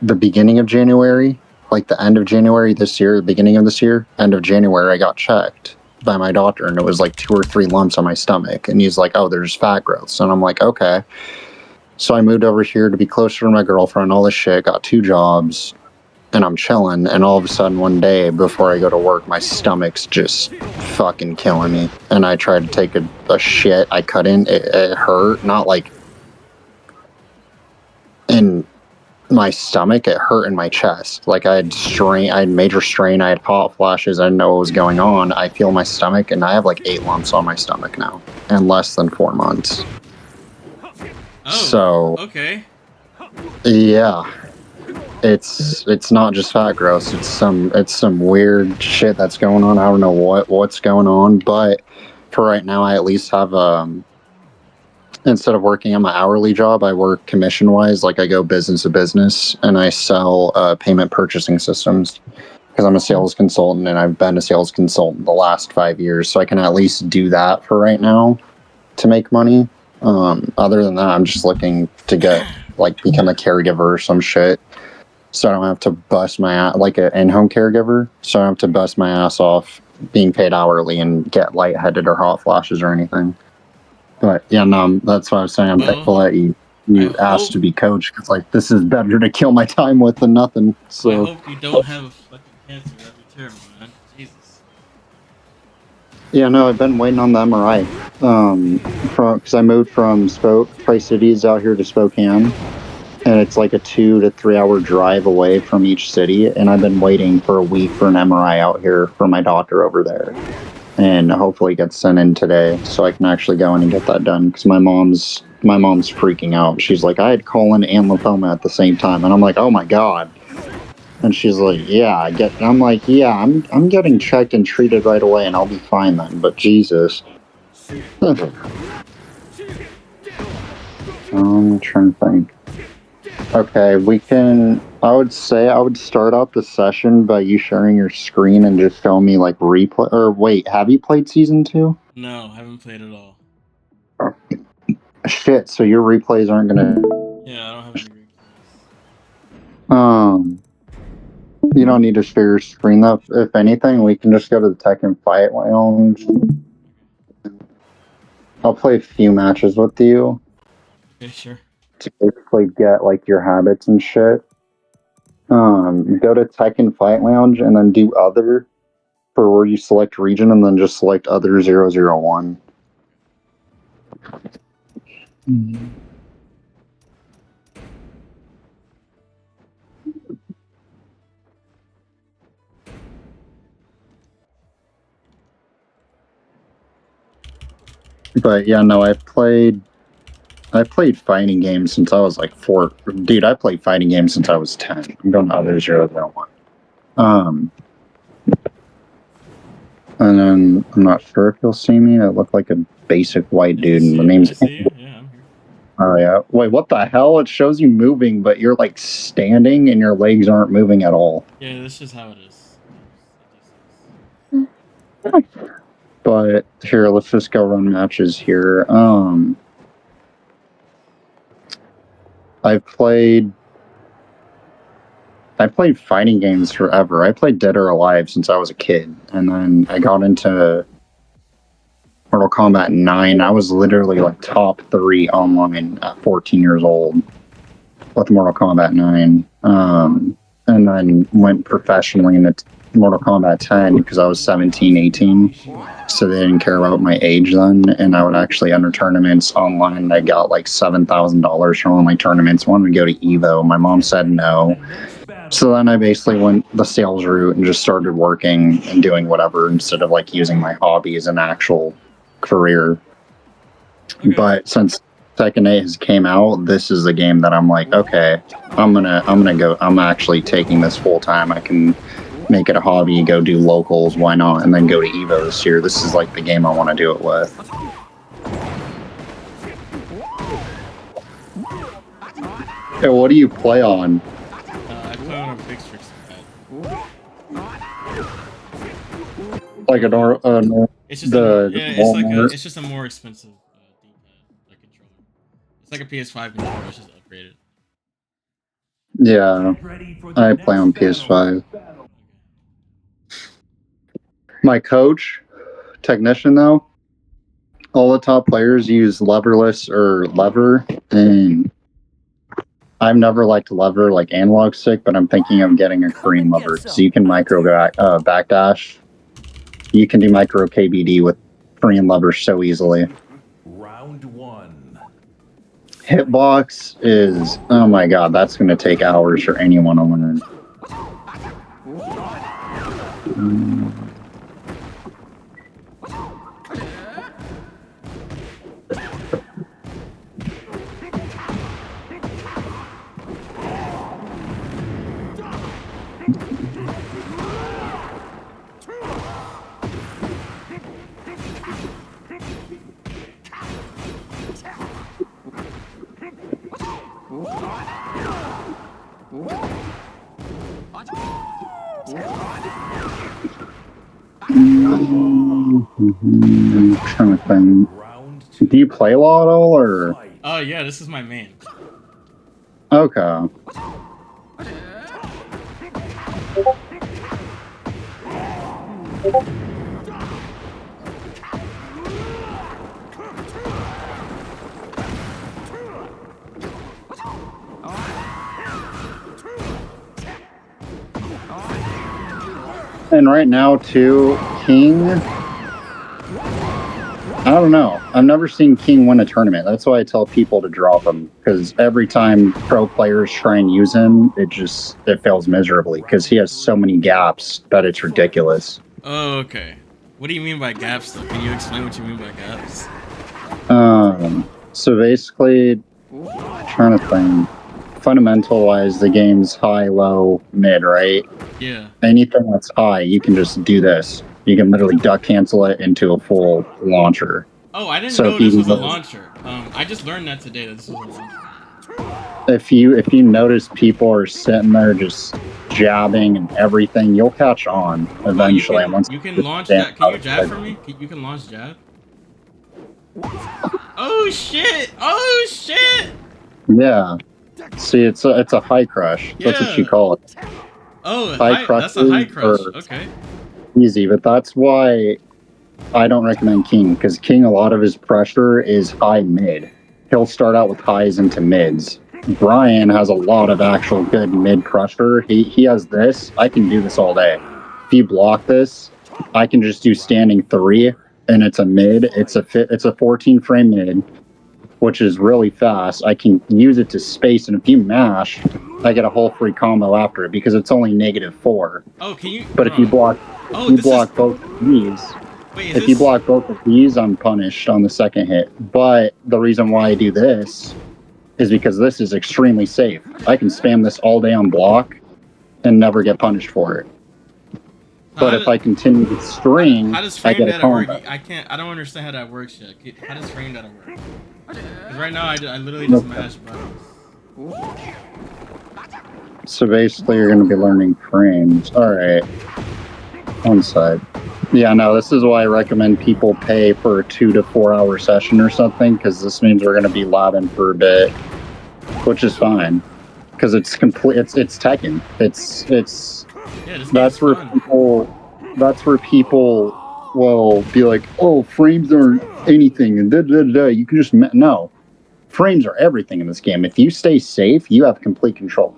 in the beginning of January, like the end of January this year, the beginning of this year, end of January, I got checked by my doctor, and it was like 2 or 3 lumps on my stomach, and he's like, "Oh, there's fat growths," and I'm like, "Okay." So I moved over here to be closer to my girlfriend, all this shit, got 2 jobs, and I'm chilling, and all of a sudden one day before I go to work, my stomach's just fucking killing me, and I tried to take a shit, I couldn't, it hurt, not like in my stomach, it hurt in my chest, like I had major strain, I had hot flashes, I didn't know what was going on. I feel my stomach, and I have like 8 lumps on my stomach now, in less than 4 months. Oh, so okay. Yeah. It's not just fat growth. It's some weird shit that's going on. I don't know what's going on, but for right now, I at least have instead of working on my hourly job, I work commission wise. Like I go business to business and I sell payment purchasing systems because I'm a sales consultant and I've been a sales consultant the last 5 years. So I can at least do that for right now to make money. Other than that, I'm just looking to become a caregiver or some shit. So I don't have to bust my ass, like an in-home caregiver. So I don't have to bust my ass off being paid hourly and get lightheaded or hot flashes or anything. But yeah, no, that's what I was saying. I'm thankful that you asked to be coached, because like this is better to kill my time with than nothing. So I hope you don't have a fucking cancer. That'd be terrible, man. Jesus. yeah, no, I've been waiting on the MRI. Because I moved from Tri-Cities out here to Spokane, and it's like a 2 to 3 hour drive away from each city. And I've been waiting for a week for an MRI out here for my doctor over there, and hopefully it gets sent in today so I can actually go in and get that done. Because my mom's freaking out. She's like, I had colon and lymphoma at the same time, and I'm like, oh my god. And she's like, yeah, I'm like, yeah, I'm getting checked and treated right away, and I'll be fine then. But Jesus. I'm trying to think. Okay, I would say I would start off the session by you sharing your screen and just showing me like replay. Or wait, have you played season 2? No, I haven't played at all. Shit, so your replays aren't gonna. Yeah, I don't have any replays. You don't need to share your screen though. If anything, we can just go to the Tekken Fight Lounge. I'll play a few matches with you. Okay, sure. To basically get like your habits and shit. Go to Tekken Fight Lounge and then do other for where you select region and then just select other 001. But yeah, no, I played fighting games since I was like 4. Dude, I played fighting games since I was 10. I'm going to other 001. And then I'm not sure if you'll see me. I look like a basic white dude, and the name's. I see you. Yeah, I'm here. Oh yeah. Wait, what the hell? It shows you moving, but you're like standing, and your legs aren't moving at all. Yeah, that's just how it is. But here, let's just go run matches here. I've played fighting games forever. I played Dead or Alive since I was a kid, and then I got into Mortal Kombat 9. I was literally like top 3 online at 14 years old with Mortal Kombat 9. And then went professionally into Mortal Kombat 10 because I was 17, 18. So they didn't care about my age then. And I would actually enter tournaments online. I got like $7,000 from online tournaments. Wanted to go to EVO. My mom said no. So then I basically went the sales route and just started working and doing whatever instead of like using my hobby as an actual career. Okay. But since Tekken 8 has came out, this is a game that I'm like, okay, I'm actually taking this full time. I can make it a hobby, go do locals, why not, and then go to EVO this year. This is like the game I want to do it with. Hey, what do you play on? I play on a big strict pad. Like a it's just it's just a more expensive D-pad, like controller. It's like a PS5 controller, it's just upgraded. Yeah, I play on PS5. My coach, technician though, all the top players use leverless or lever, and I've never liked lever like analog stick, but I'm thinking of getting a Korean lever so you can micro backdash. You can do micro KBD with Korean lever so easily. Round one. Hitbox is, oh my god, that's going to take hours for anyone to learn. I'm trying to think. Do you play a lot at all, or? Oh yeah, this is my main. Okay. And right now, too, King, I don't know. I've never seen King win a tournament. That's why I tell people to drop him, because every time pro players try and use him, it fails miserably, because he has so many gaps that it's ridiculous. Oh, okay. What do you mean by gaps, though? Can you explain what you mean by gaps? So basically, trying to think, fundamental-wise, the game's high, low, mid, right? Yeah. Anything that's high, you can just do this. You can literally duck cancel it into a full launcher. Oh, I didn't know this was a launcher. I just learned that today that this was a launcher. If you notice people are sitting there just jabbing and everything, you'll catch on eventually. You can launch that. Can you jab for me? You can launch jab. Oh shit! Oh shit! Yeah. See, it's a high crush. That's what you call it. Oh, that's a high crush. Okay. Easy, but that's why I don't recommend King, because King, a lot of his pressure is high mid. He'll start out with highs into mids. Brian has a lot of actual good mid pressure. He has this. I can do this all day. If you block this, I can just do standing 3, and it's a mid. It's a 14 frame mid, which is really fast. I can use it to space, and if you mash, I get a whole free combo after it because it's only -4. Oh, can you? But if you block, both of these. Wait, if you block both of these, I'm punished on the second hit. But the reason why I do this is because this is extremely safe. I can spam this all day on block and never get punished for it. But if I continue to string, how does frame I get a combo. work? I don't understand how that works yet. How does frame data work? Because right now I literally just mash buttons. So basically, you're going to be learning frames. All right. One side. Yeah, no, this is why I recommend people pay for a 2 to 4 hour session or something, because this means we're going to be labbing for a bit, which is fine, because it's complete. It's Tekken. That's where people will be like, oh, frames aren't anything, and You can just no. Frames are everything in this game. If you stay safe, you have complete control.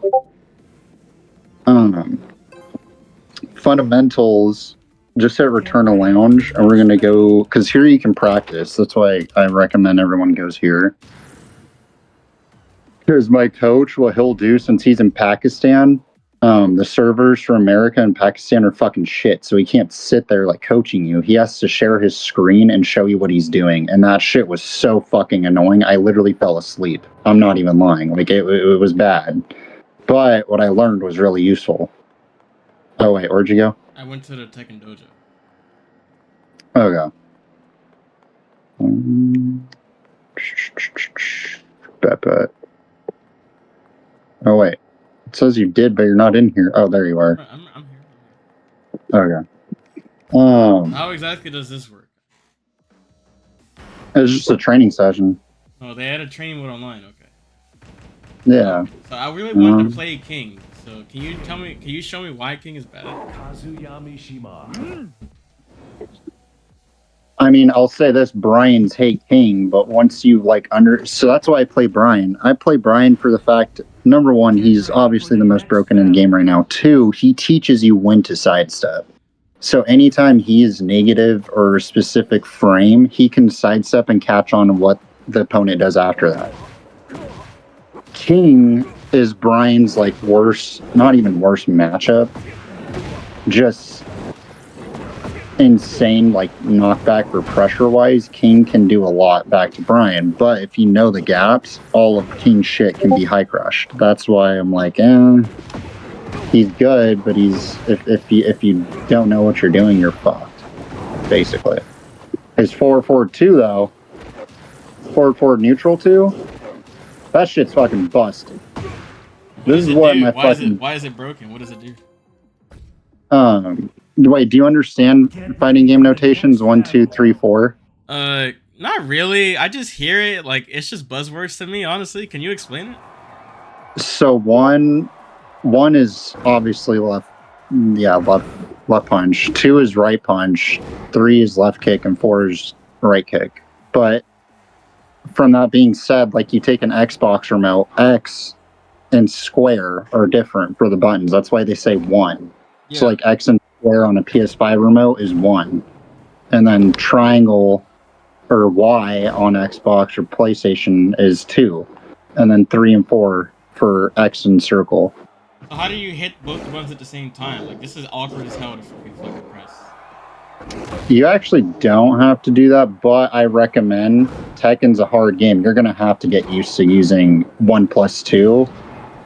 Fundamentals. Just hit Return to Lounge, and we're going to go, because here you can practice. That's why I recommend everyone goes here. Here's my coach, what he'll do since he's in Pakistan. The servers for America and Pakistan are fucking shit, so he can't sit there like coaching you. He has to share his screen and show you what he's doing, and that shit was so fucking annoying. I literally fell asleep. I'm not even lying. Like, it was bad. But what I learned was really useful. Oh, wait, where'd you go? I went to the Tekken dojo. Okay. Bet. Oh, wait. It says you did, but you're not in here. Oh, there you are. I'm here. Okay. How exactly does this work? It's just a training session. Oh, they had a training mode online. Okay. Yeah. So I really wanted to Um, play King. So can you tell me? Can you show me why King is bad? Kazuyami Shima. I mean, I'll say this: Brian's hate King, but once you like so that's why I play Brian. I play Brian for the fact, number one, he's obviously the most broken in the game right now. Two, he teaches you when to sidestep. So anytime he is negative or a specific frame, he can sidestep and catch on to what the opponent does after that. King is Brian's like worst, not even worst matchup, just insane like knockback or pressure wise. King can do a lot back to Brian, but if you know the gaps, all of King's shit can be high crushed. That's why I'm like, he's good, but if you don't know what you're doing, you're fucked. Basically, his forward 2 though, forward neutral 2, that shit's fucking busted. This is what my fucking. Why is it broken? What does it do? Wait, do you understand fighting game notations? 1, 2, 3, 4. Not really. I just hear it like it's just buzzwords to me. Honestly, can you explain it? So one is obviously left punch. 2 is right punch. 3 is left kick, and 4 is right kick. But from that being said, like you take an Xbox remote, X and square are different for the buttons. That's why they say 1. Yeah. So like X and square on a PS5 remote is 1, and then triangle or Y on Xbox or PlayStation is 2, and then 3 and 4 for X and circle. So how do you hit both the buttons at the same time? Like this is awkward as hell to fucking press. You actually don't have to do that, but I recommend. Tekken's a hard game. You're gonna have to get used to using 1+2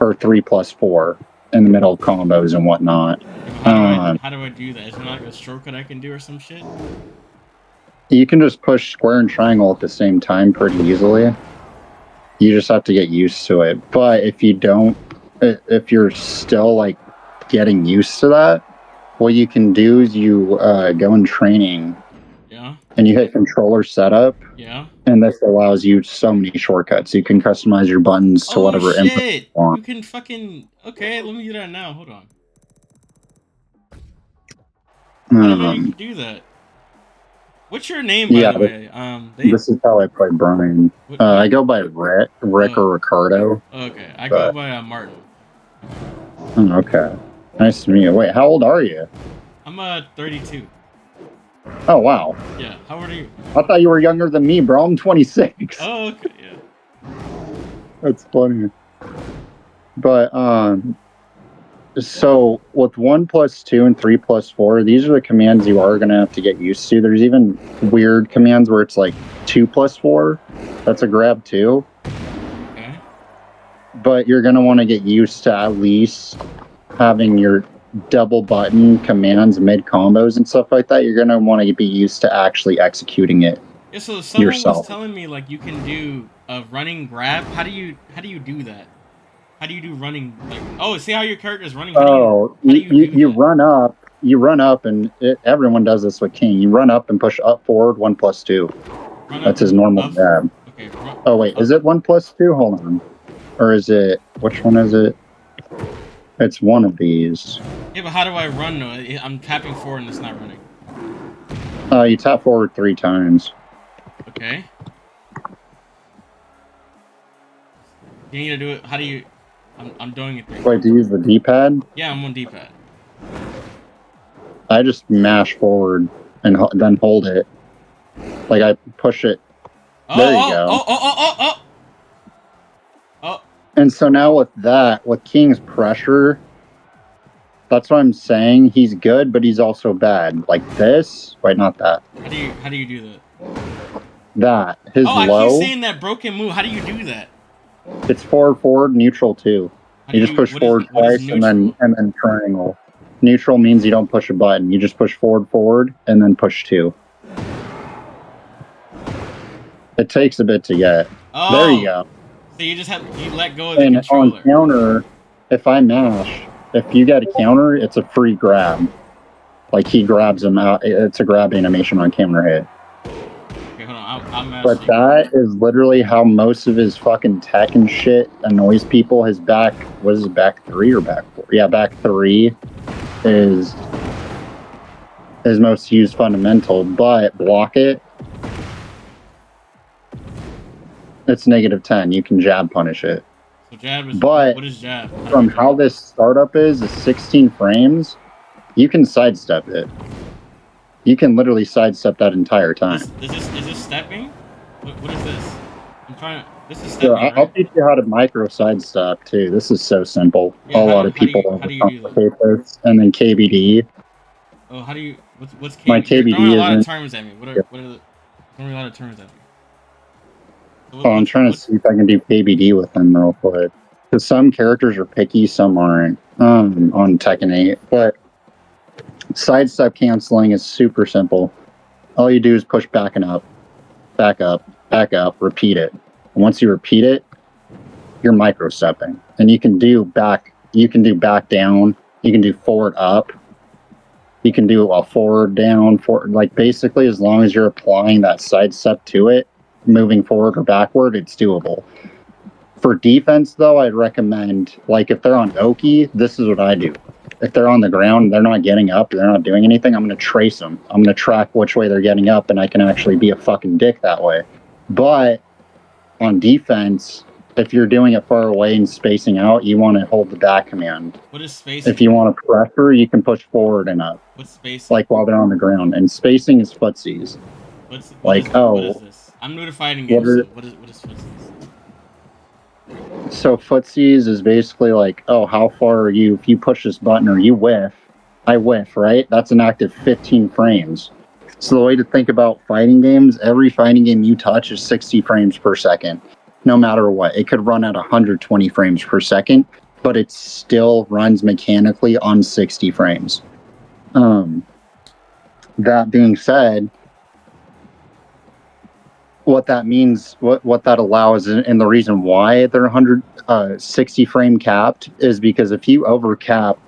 or 3+4 in the middle of combos and whatnot. How do I do that? Is there like a shortcut I can do or some shit? You can just push square and triangle at the same time pretty easily. You just have to get used to it. But if you don't, if you're still like getting used to that, what you can do is you go in training. Yeah. And you hit controller setup. Yeah. And this allows you so many shortcuts. You can customize your buttons to whatever input you want. You can fucking... Okay, let me do that now. Hold on. I didn't know you could do that. What's your name, by the way? This is how I play Brian. I go by Rick or Ricardo. Okay, I go by Martin. Okay. Nice to meet you. Wait, how old are you? I'm 32. Oh, wow. Yeah, how old are you? I thought you were younger than me, bro. I'm 26. Oh, okay, yeah. That's funny. But, so with 1+2 and 3+4, these are the commands you are going to have to get used to. There's even weird commands where it's like 2+4. That's a grab too. Okay. But you're going to want to get used to at least having your double button commands mid combos and stuff like that. You're going to want to be used to actually executing it. Yeah, so someone yourself. Was telling me like you can do a running grab. How do you do that? How do you do running? Like, oh, see how your character is running? You run up. You run up, and everyone does this with King. You run up and push up forward 1+2. That's his normal grab. Okay. Oh wait, is it 1+2? Hold on. Or is it? Which one is it? It's one of these. Yeah, but how do I run? No, I'm tapping forward and it's not running. You tap forward 3 times. Okay. You need to do it. How do you? I'm doing it. Wait, do you use the D-pad? Yeah, I'm on D-pad. I just mash forward and then hold it. Like I push it. There you go. Oh. And so now with that, with King's pressure, that's what I'm saying. He's good, but he's also bad. Like this. Wait, not that. How do you do that? That. His low. I keep saying that broken move. How do you do that? It's forward, neutral too. You just push forward twice and then triangle. Neutral means you don't push a button. You just push forward, and then push 2. It takes a bit to get. Oh, there you go. So you just you let go of the controller. On counter, if I mash, if you get a counter, it's a free grab. Like he grabs him out. It's a grab animation on counter hit. Okay, hold on. I'm But actually. that is literally how most of his fucking tech and shit annoys people. His back, was it back 3 or back 4? Yeah, back 3 is his most used fundamental, but block it, it's -10. You can jab punish it. So jab is. But What is jab? How do I from jab? how this startup is 16 frames, you can sidestep it. You can literally sidestep that entire time. Is this stepping? What is this? I'm trying to. This is So stepping, I'll right? teach you how to micro sidestep too. This is so simple. Yeah. A lot of people How do you do that? overcomplicate this. And then KBD. Oh, how do you? What's My KB? You're throwing a KBD lot of isn't. terms at me. What are the? Throwing a lot of terms at me. So Oh, I'm trying to see if I can do KBD with them real quick. Because some characters are picky, some aren't. On Tekken 8. But sidestep canceling is super simple. All you do is push back and up, back up, back up, repeat it. And once you repeat it, you're micro stepping. And you can do back down, you can do forward up, you can do a forward down, forward, like basically as long as you're applying that sidestep to it, moving forward or backward, it's doable. For defense, though, I'd recommend, like, if they're on Oki, this is what I do. If they're on the ground, they're not getting up, they're not doing anything, I'm going to trace them. I'm going to track which way they're getting up, and I can actually be a fucking dick that way. But on defense, if you're doing it far away and spacing out, you want to hold the back command. What is spacing? If you want to pressure, you can push forward and up. What's spacing? Like while they're on the ground. And spacing is footsies. What is this? I'm notified in games. What is footsies? So footsies is basically like, oh, how far are you? If you push this button or you whiff, I whiff, right? That's an active 15 frames. So the way to think about fighting games, every fighting game you touch is 60 frames per second, no matter what. It could run at 120 frames per second, but it still runs mechanically on 60 frames. That being said, what that means, what that allows, and the reason why they're 160 frame capped is because if you overcap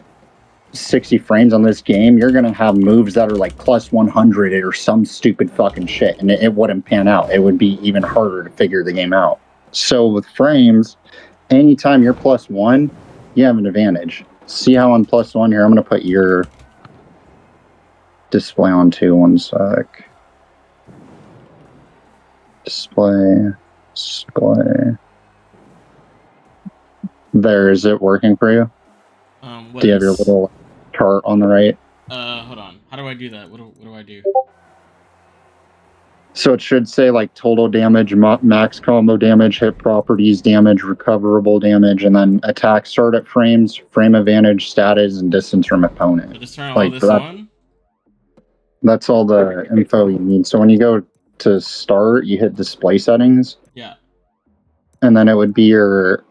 60 frames on this game, you're gonna have moves that are like plus 100 or some stupid fucking shit, and it wouldn't pan out. It would be even harder to figure the game out. So with frames, anytime you're +1, you have an advantage. See how on +1 here? I'm gonna put your display on 2. 1 sec. Display. There, is it working for you? Do you have your little chart on the right? Hold on. How do I do that? What do I do? So it should say like total damage, max combo damage, hit properties damage, recoverable damage, and then attack start at frames, frame advantage, status, and distance from opponent. So just turn like all this on? That's all the info you need. So when you go to start, you hit display settings. Yeah. And then it would be your...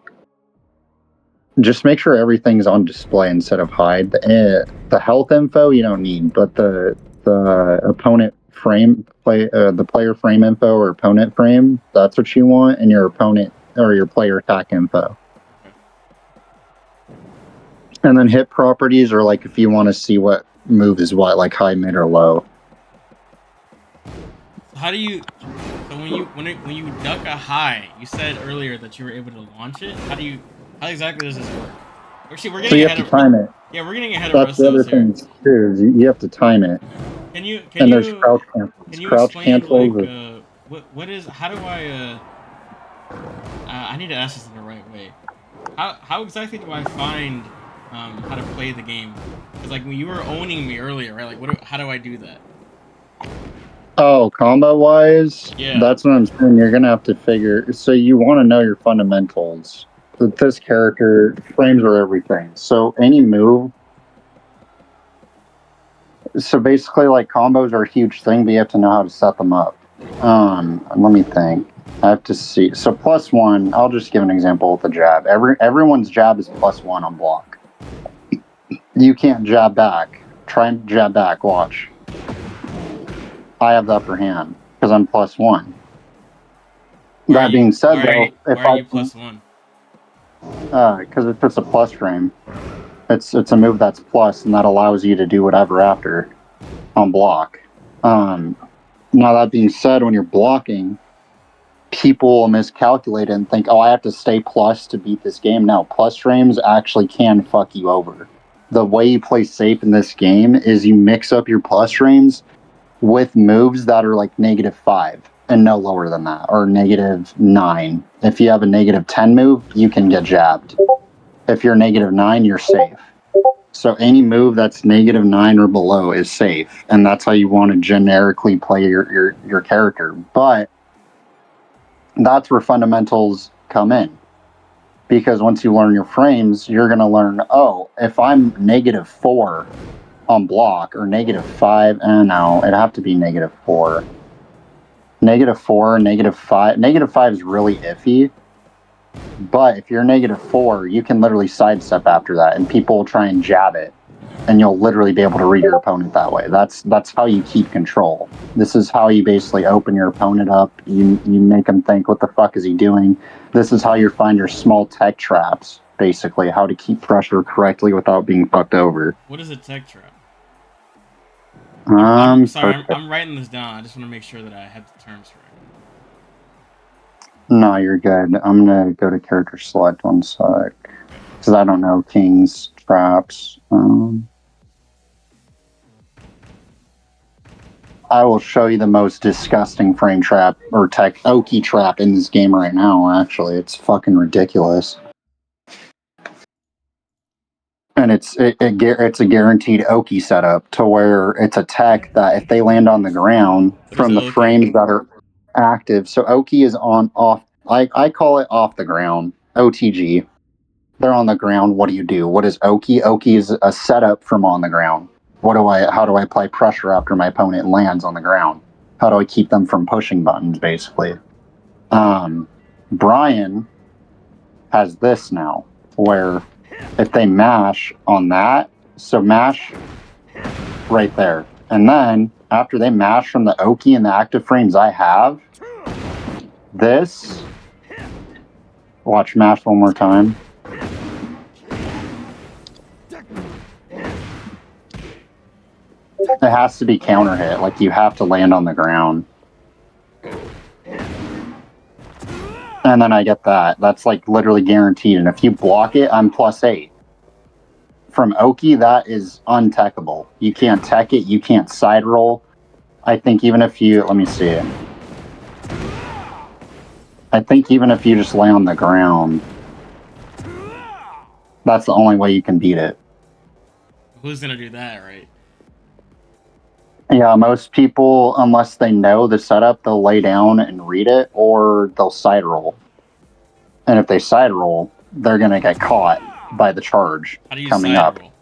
Just make sure everything's on display instead of hide. The health info you don't need, but the opponent frame, the player frame info or opponent frame, that's what you want, and your opponent or your player attack info. And then hit properties are like if you want to see what move is what, like high, mid, or low. How do you? So when you duck a high, you said earlier that you were able to launch it. How exactly does this work? Actually, we're getting ahead of time it. Yeah, we're getting ahead of ourselves here. That's the other thing too. Is you have to time it. There's crouch cancels. Can you crouch explain cancels what is? How do I need to ask this in the right way. How exactly do I find how to play the game? Because like when you were owning me earlier, right? Like how do I do that? Oh, combo wise, yeah, that's what I'm saying. You're gonna have to figure. So you want to know your fundamentals. With this character, frames are everything. So any move. So basically, like combos are a huge thing, but you have to know how to set them up. Let me think. I have to see. So +1. I'll just give an example with the jab. Everyone's jab is +1 on block. You can't jab back. Try and jab back. Watch. I have the upper hand because I'm +1. That being said, though, why are you +1? Because if it's a plus frame, it's a move that's plus, and that allows you to do whatever after on block. Now, that being said, when you're blocking, people miscalculate it and think, oh, I have to stay plus to beat this game. No, plus frames actually can fuck you over. The way you play safe in this game is you mix up your plus frames with moves that are like -5 and no lower than that, or -9. If you have a -10 move, you can get jabbed. If you're -9, you're safe. So any move that's -9 or below is safe, and that's how you want to generically play your character. But that's where fundamentals come in, because once you learn your frames, you're going to learn, oh, if I'm -4 on block or -5, and no, it'd have to be -4. -4, -5. -5 is really iffy. But if you're -4, you can literally sidestep after that, and people will try and jab it, and you'll literally be able to read your opponent that way. That's how you keep control. This is how you basically open your opponent up. You make them think, what the fuck is he doing? This is how you find your small tech traps, basically, how to keep pressure correctly without being fucked over. What is a tech trap? I'm sorry, I'm writing this down. I just want to make sure that I have the terms right. No, you're good. I'm gonna go to character select one sec, because I don't know King's traps. I will show you the most disgusting frame trap or tech Oki trap in this game right now. Actually, it's fucking ridiculous, and it's a guaranteed Oki setup to where it's a tech that if they land on the ground from the frames that are active. So Oki is on off. I call it off the ground. OTG. They're on the ground. What do you do? What is Oki? Oki is a setup from on the ground. How do I apply pressure after my opponent lands on the ground? How do I keep them from pushing buttons, basically? Brian has this now, where if they mash on that, so mash right there. And then after they mash from the Oki and the active frames I have, this, watch mash one more time. It has to be counter hit. Like, you have to land on the ground. And then I get that. That's like literally guaranteed. And if you block it, I'm +8. From Oki, that is untechable. You can't tech it. You can't side roll. I think even if you, let me see. I think even if you just lay on the ground, that's the only way you can beat it. Who's gonna do that, right? Yeah, most people, unless they know the setup, they'll lay down and read it, or they'll side roll. And if they side roll, they're going to get caught by the charge coming up. Roll?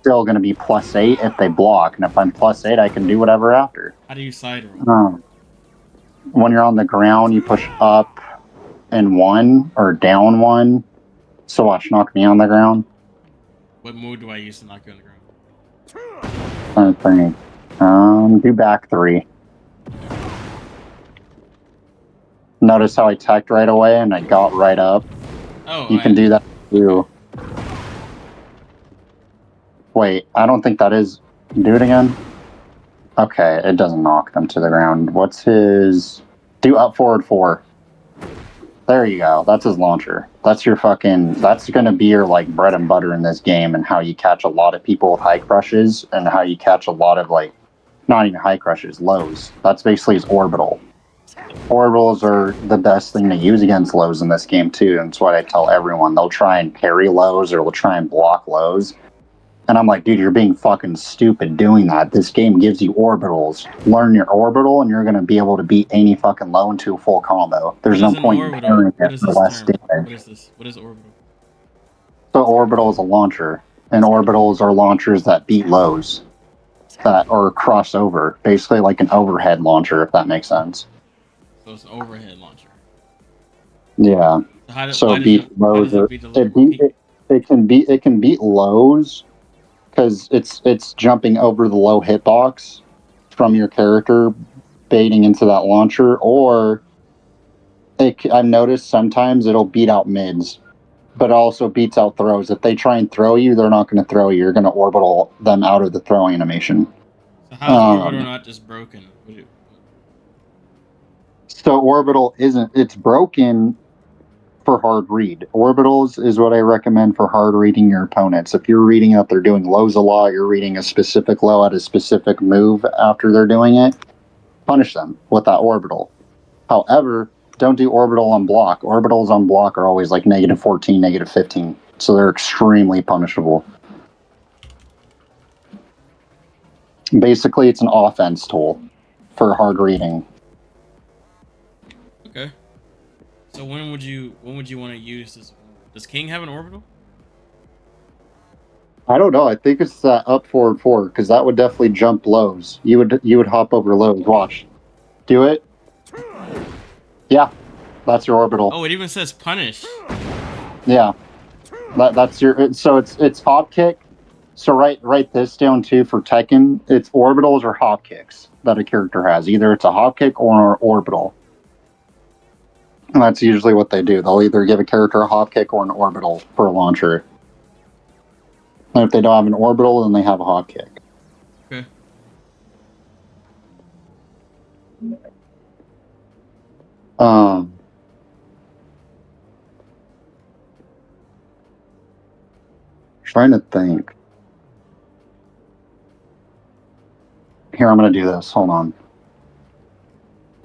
Still going to be +8 if they block, and if I'm +8, I can do whatever after. How do you side roll? When you're on the ground, you push up and 1 or down 1. So watch, knock me on the ground. What move do I use to knock you on the I ground? think. Do back 3. Notice how I teched right away and I got right up. Oh, you can do that too. Wait, I don't think that is. Do it again. Okay, it doesn't knock them to the ground. What's his? Do up forward 4. There you go. That's his launcher. That's your fucking. That's gonna be your like bread and butter in this game, and how you catch a lot of people with high crushes, and how you catch a lot of like, not even high crushes, lows. That's basically his orbital. Orbitals are the best thing to use against lows in this game too, and it's what I tell everyone. They'll try and parry lows or they'll try and block lows. And I'm like, dude, you're being fucking stupid doing that. This game gives you orbitals. Learn your orbital, and you're going to be able to beat any fucking low into a full combo. There's no point in parrying it for less damage. What is this? What is orbital? So orbital is a launcher, and orbitals are launchers that beat lows, that or cross over. Basically like an overhead launcher, if that makes sense. So it's an overhead launcher. Yeah. So beat lows. It can beat lows because it's jumping over the low hitbox from your character, baiting into that launcher, or I've noticed sometimes it'll beat out mids, but it also beats out throws. If they try and throw you, they're not going to throw you. You're going to orbital them out of the throwing animation. So how is orbital not just broken? So orbital isn't. It's broken for hard read. Orbitals is what I recommend for hard reading your opponents. If you're reading that they're doing lows a lot, you're reading a specific low at a specific move after they're doing it, punish them with that orbital. However, don't do orbital on block. Orbitals on block are always like -14, -15. So they're extremely punishable. Basically, it's an offense tool for hard reading. Okay. So when would you want to use this? Does King have an orbital? I don't know. I think it's that up forward four because that would definitely jump lows. You would hop over lows. Watch, do it. Yeah, that's your orbital. Oh, it even says punish. Yeah, that's your. So it's hop kick. So write this down too for Tekken. It's orbitals or hop kicks that a character has. Either it's a hop kick or an orbital. And that's usually what they do. They'll either give a character a hop kick or an orbital for a launcher. And if they don't have an orbital, then they have a hop kick. Okay. Trying to think. Here, I'm going to do this. Hold on.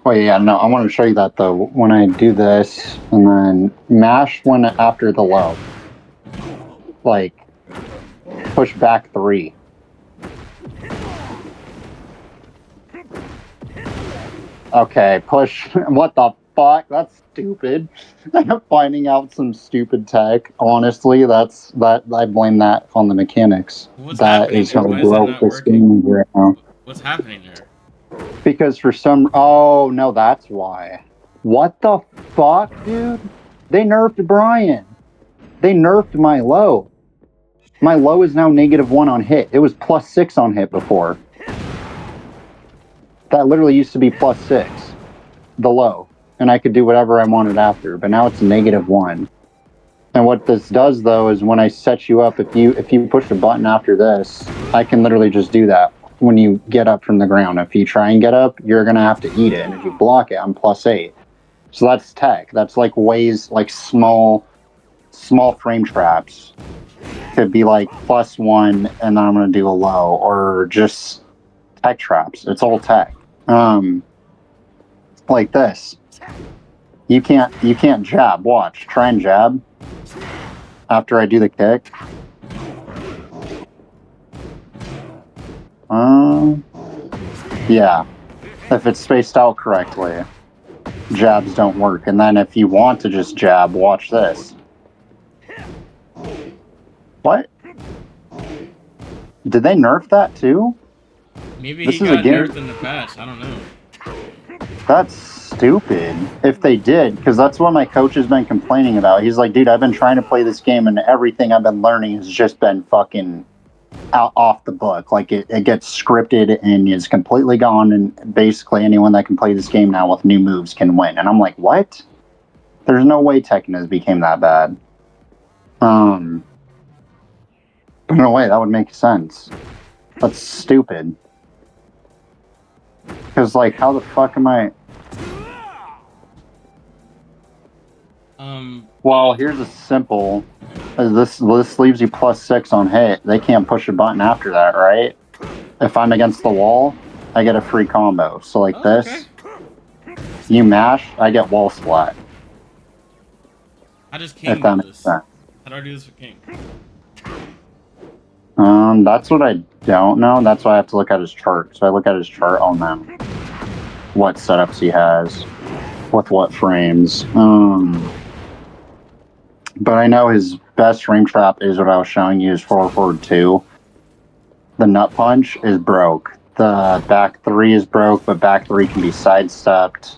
Oh, yeah, no, I want to show you that, though. When I do this, and then mash when after the low. Like, push back 3. Okay, push. What the fuck? That's stupid. I'm finding out some stupid tech. Honestly, that I blame that on the mechanics. What's That happening is there? how Why is that broke not this working? game is right now. What's happening there? Because for some, oh no, that's why. What the fuck, dude? They nerfed Brian. They nerfed my low. My low is now -1 on hit. It was +6 on hit before. That literally used to be +6, the low, and I could do whatever I wanted after. But now it's -1. And what this does though is when I set you up, if you push a button after this, I can literally just do that when you get up from the ground. If you try and get up, you're gonna have to eat it, and if you block it, I'm +8. So that's tech. That's like ways, like small frame traps. Could be like +1, and then I'm gonna do a low, or just tech traps. It's all tech. Like this. You can't jab. Watch. Try and jab after I do the kick. Yeah. If it's spaced out correctly, jabs don't work. And then if you want to just jab, watch this. What? Did they nerf that too? Maybe This he is a got game- nerfed in the patch. I don't know. That's stupid. If they did, because that's what my coach has been complaining about. He's like, dude, I've been trying to play this game, and everything I've been learning has just been fucking out off the book. Like it gets scripted and is completely gone, and basically anyone that can play this game now with new moves can win. And I'm like, what? There's no way Tekken has became that bad. No way, that would make sense. That's stupid. Because, like, how the fuck am I... Well, here's a simple... This leaves you +6 on hit. They can't push a button after that, right? If I'm against the wall, I get a free combo. So, like this, you mash, I get wall splat. How does King If that do makes this? sense. How do I do this for King? That's what I don't know. That's why I have to look at his chart. So I look at his chart on them. What setups he has. With what frames. But I know his best frame trap is what I was showing you is forward 2. The nut punch is broke. The back 3 is broke, but back 3 can be sidestepped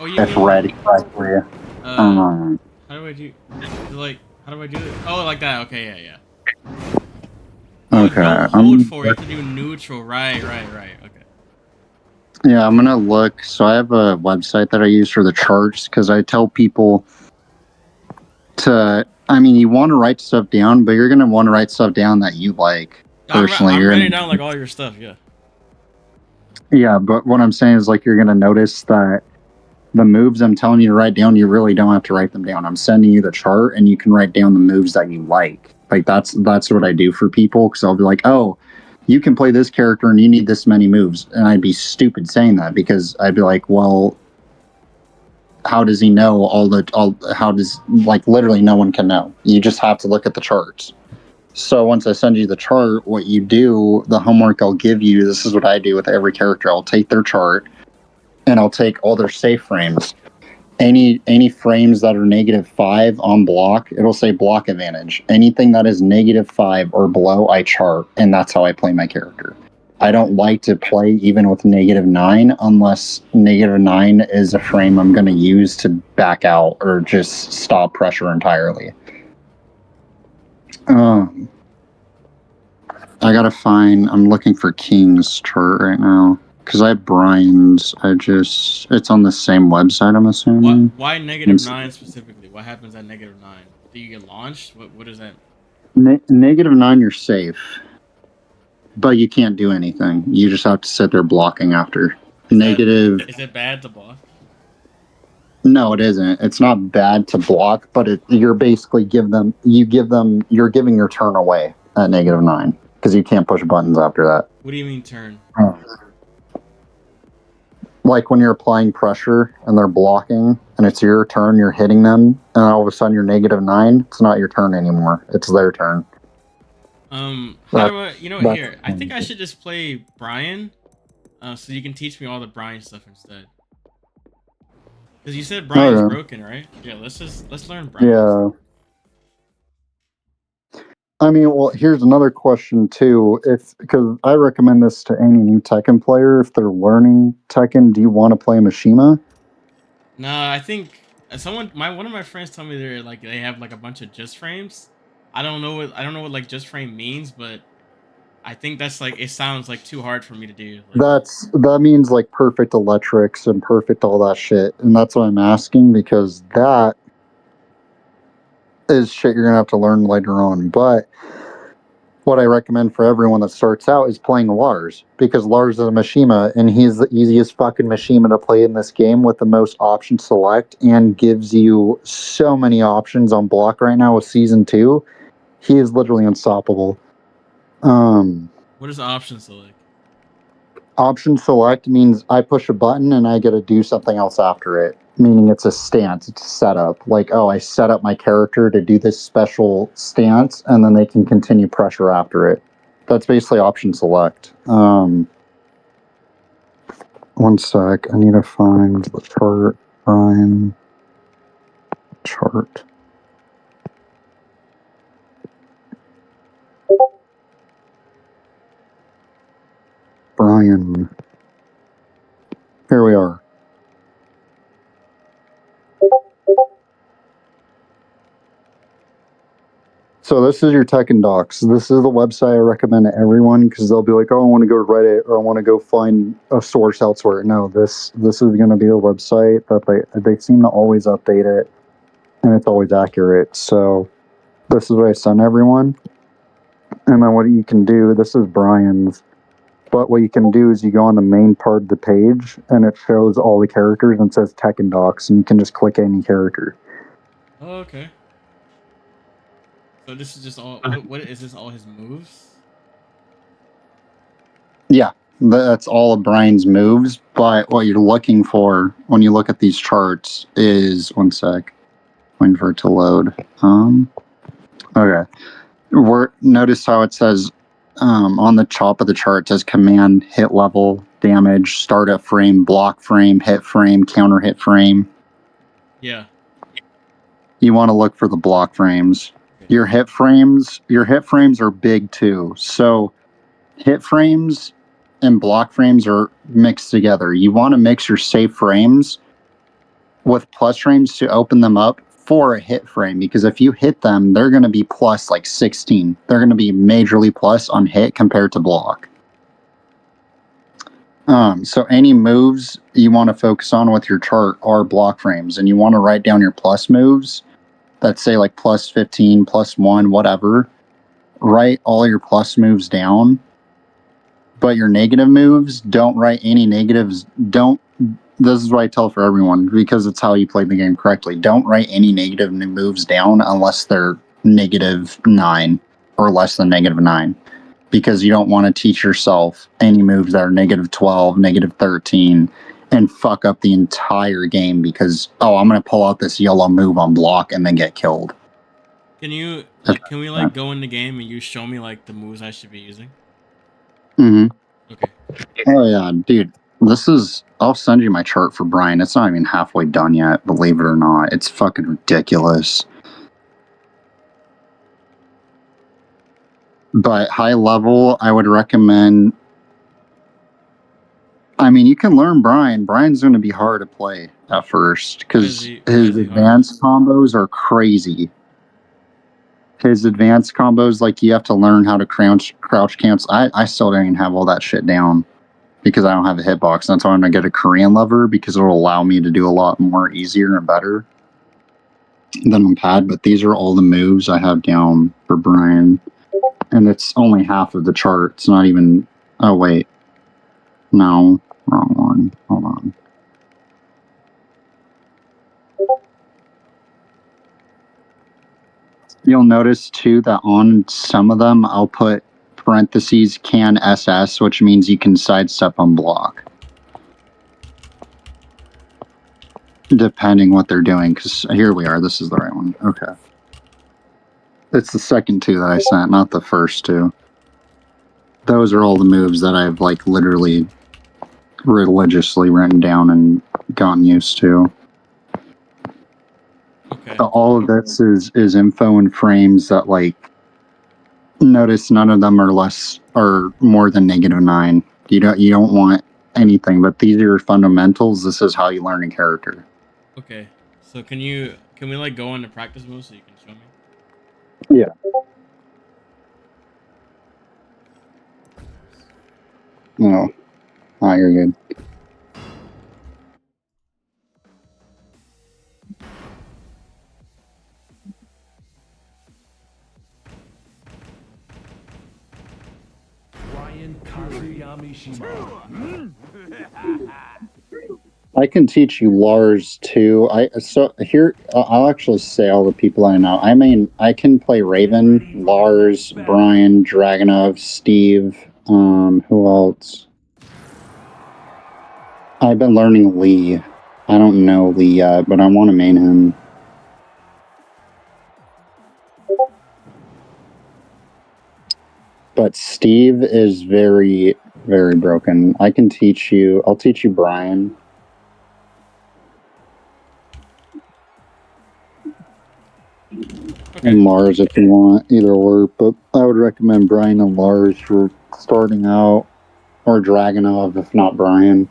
if read correctly. How do I do? Like, how do I do it? Oh, like that. Okay, yeah. Okay. Don't hold for it to do neutral. Right. Okay. Yeah, I'm gonna look. So I have a website that I use for the charts because I tell people to. I mean, you want to write stuff down, but you're gonna want to write stuff down that you like personally. I'm you're writing gonna, down like all your stuff. Yeah. Yeah, but what I'm saying is like you're gonna notice that the moves I'm telling you to write down, you really don't have to write them down. I'm sending you the chart, and you can write down the moves that you like. Like that's what I do for people, because I'll be like, oh, you can play this character and you need this many moves, and I'd be stupid saying that, because I'd be like, well, how does he know all? How does, like, literally no one can know. You just have to look at the charts. So once I send you the chart, what you do, the homework I'll give you, this is what I do with every character. I'll take their chart, and I'll take all their safe frames. Any frames that are -5 on block, it'll say block advantage. Anything that is -5 or below, I chart, and that's how I play my character. I don't like to play even with -9 unless -9 is a frame I'm going to use to back out or just stop pressure entirely. I gotta find. I'm looking for King's chart right now, because I have Brian's. It's on the same website, I'm assuming. Why -9 specifically? What happens at -9? Do you get launched? What is that? -9, you're safe, but you can't do anything. You just have to sit there blocking after. Is it bad to block? No, it isn't. It's not bad to block, but you're basically you're giving your turn away at -9, because you can't push buttons after that. What do you mean turn? Like when you're applying pressure and they're blocking and it's your turn, you're hitting them, and all of a sudden you're -9, it's not your turn anymore. It's their turn. How do I, here, I think I should just play Brian, so you can teach me all the Brian stuff instead. Because you said Brian's broken, right? Yeah, let's learn Brian. Yeah. I mean, well, here's another question too. Because I recommend this to any new Tekken player, if they're learning Tekken, do you want to play Mishima? No, I think one of my friends told me they have like a bunch of just frames. I don't know what like just frame means, but I think that's like, it sounds like too hard for me to do. Like, That means like perfect electrics and perfect all that shit, and that's what I'm asking, because that is shit you're gonna have to learn later on. But what I recommend for everyone that starts out is playing Lars, because Lars is a Mishima, and he's the easiest fucking Mishima to play in this game, with the most option select, and gives you so many options on block right now with Season 2. He is literally unstoppable. what is option select? Option select means I push a button and I get to do something else after it. Meaning it's a stance, it's a setup. Like, oh, I set up my character to do this special stance, and then they can continue pressure after it. That's basically option select. One sec, I need to find the chart. Brian chart. Brian. Here we are. So this is your Tekken docs. This is the website I recommend to everyone, because they'll be like, oh, I want to go to Reddit, or I want to go find a source elsewhere. No, this is going to be a website that they seem to always update it, and it's always accurate. So this is what I send everyone. And then what you can do, this is Brian's, but what you can do is you go on the main part of the page, and it shows all the characters and says Tekken docs, and you can just click any character. Oh, okay. So this is just all. What is this? All his moves? Yeah, that's all of Brian's moves. But what you're looking for when you look at these charts is, one sec, waiting for it to load. Okay. Notice how it says on the top of the chart, it says command, hit level, damage, startup frame, block frame, hit frame, counter hit frame. Yeah. You want to look for the block frames. Okay. Your hit frames are big too. So hit frames and block frames are mixed together. You want to mix your safe frames with plus frames to open them up for a hit frame, because if you hit them, they're going to be plus like 16. They're going to be majorly plus on hit compared to block. So any moves you want to focus on with your chart are block frames, and you want to write down your plus moves that say like plus 15, plus 1, whatever. Write all your plus moves down, but your negative moves, don't write any negatives. Don't this is what I tell for everyone because it's how you play the game correctly. Don't write any negative moves down unless they're -9 or less than -9, because you don't want to teach yourself any moves that are -12, -13, and fuck up the entire game because, oh, I'm going to pull out this yellow move on block and then get killed. Can we like go in the game and you show me like the moves I should be using? Mm-hmm. Okay. Oh yeah, dude. I'll send you my chart for Brian. It's not even halfway done yet, believe it or not. It's fucking ridiculous. But high level, I would recommend. I mean, you can learn Brian. Brian's going to be hard to play at first because his advanced combos are crazy. His advanced combos, like you have to learn how to crouch camps. I still don't even have all that shit down because I don't have a hitbox. That's why I'm going to get a Korean lever because it'll allow me to do a lot more easier and better than on pad. But these are all the moves I have down for Brian. And it's only half of the chart. It's not even... Oh, wait. No. Wrong one. Hold on. You'll notice, too, that on some of them, I'll put parentheses can SS, which means you can sidestep on block. Depending what they're doing, because here we are. This is the right one. Okay. It's the second two that I sent, not the first two. Those are all the moves that I've, like, literally religiously written down and gotten used to. Okay. All of this is info and frames that, like, notice none of them are more than -9. You don't want anything, but these are your fundamentals. This is how you learn a character. Okay. So can we like go into practice mode so you can show me? Yeah. No. Oh, you're good. Ryan Kazuyamishima. I can teach you Lars too. I'll actually say all the people I know. I mean, I can play Raven, Lars, Brian, Dragunov, Steve. Who else? I've been learning Lee. I don't know Lee yet, but I want to main him. But Steve is very, very broken. I can teach you. I'll teach you Brian. Okay. And Lars if you want, either or. But I would recommend Brian and Lars for starting out, or Dragunov if not Brian.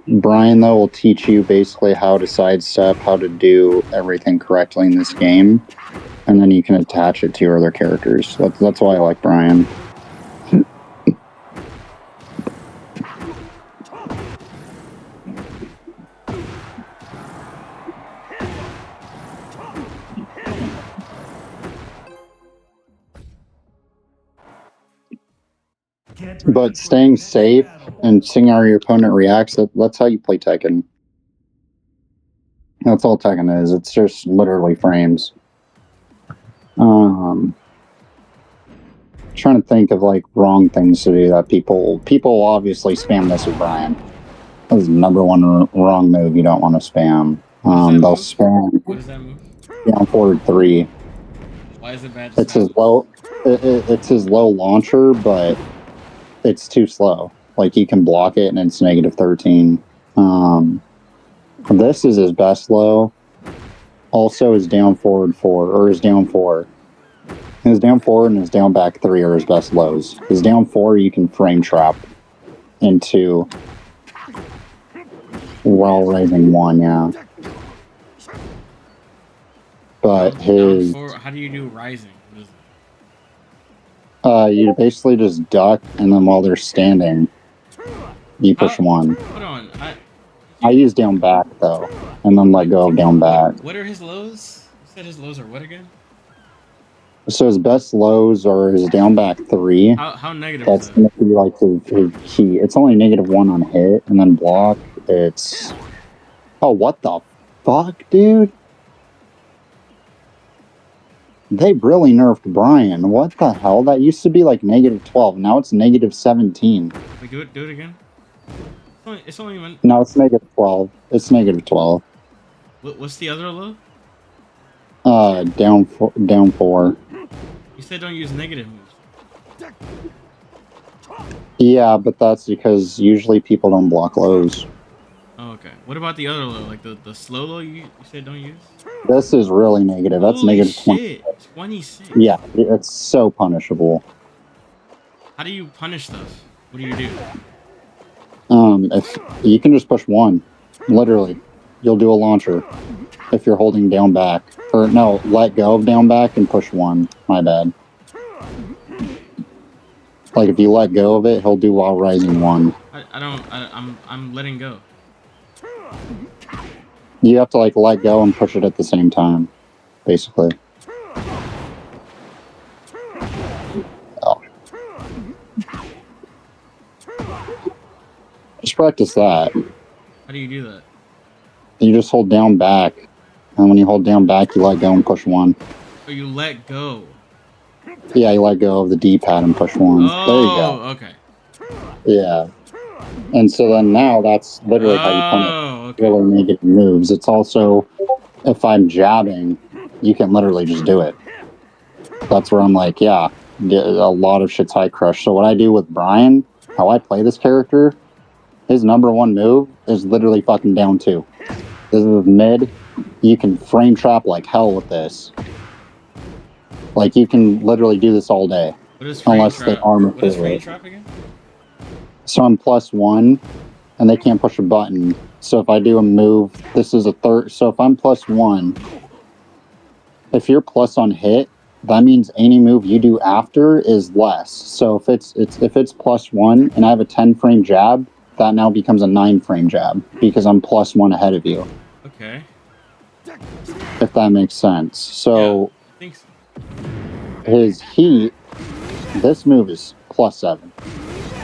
Brian, though, will teach you basically how to sidestep, how to do everything correctly in this game, and then you can attach it to your other characters. That's why I like Brian. But staying safe and seeing how your opponent reacts, that's how you play Tekken. That's all Tekken is. It's just literally frames. Trying to think of like wrong things to do that people obviously spam this with Brian. That is the #1 wrong move you don't want to spam. They'll spam. What is that move? Down forward 3. Why is it bad? It's his low. It's his low launcher, but it's too slow. Like you can block it and it's -13. This is his best low. Also, his down forward 4 or his down 4. His down forward and his down back 3 are his best lows. His down 4 you can frame trap into while raising 1, yeah. But his... How do you do rising? You basically just duck, and then while they're standing, you push 1. Hold on. I use down back, though, and then let go of down back. What are his lows? You said his lows are what again? So his best lows are his down back 3. How negative That's is that? going to be like his key. It's only -1 on hit, and then block, it's... Oh, what the fuck, dude? They really nerfed Brian. What the hell? That used to be like -12. Now it's -17. Wait, do it again. It's only when... No, it's -12. It's -12. What's the other low? Down 4. You said don't use negative moves. Yeah, but that's because usually people don't block lows. Oh, okay. What about the other low? Like the slow low you said don't use? This is really negative. That's Holy -20. shit. 26. Yeah, it's so punishable. How do you punish stuff? What do you do? If you can just push 1, literally, you'll do a launcher. If you're holding down back, or no, let go of down back and push 1. My bad. Like if you let go of it, he'll do while rising 1. I'm letting go. You have to like let go and push it at the same time, basically. Oh. Just practice that. How do you do that? You just hold down back, and when you hold down back, you let go and push 1. Oh, you let go. Yeah, you let go of the D-pad and push 1. Oh, there you go. Okay. Yeah. And so then now that's literally how you punish really negative moves. It's also, if I'm jabbing, you can literally just do it. That's where I'm like, yeah, a lot of shit's high crush. So what I do with Brian, how I play this character, his #1 move is literally fucking down 2. This is mid. You can frame trap like hell with this. Like, you can literally do this all day. What is frame unless trap? they armor What is through frame it. trap again? So I'm +1, and they can't push a button. So if I do a move, this is a third. So if I'm +1, if you're plus on hit, that means any move you do after is less. So if it's +1 and I have a 10-frame jab, that now becomes a 9-frame jab because I'm +1 ahead of you. Okay. If that makes sense. So yeah, I think so. His heat, this move is +7.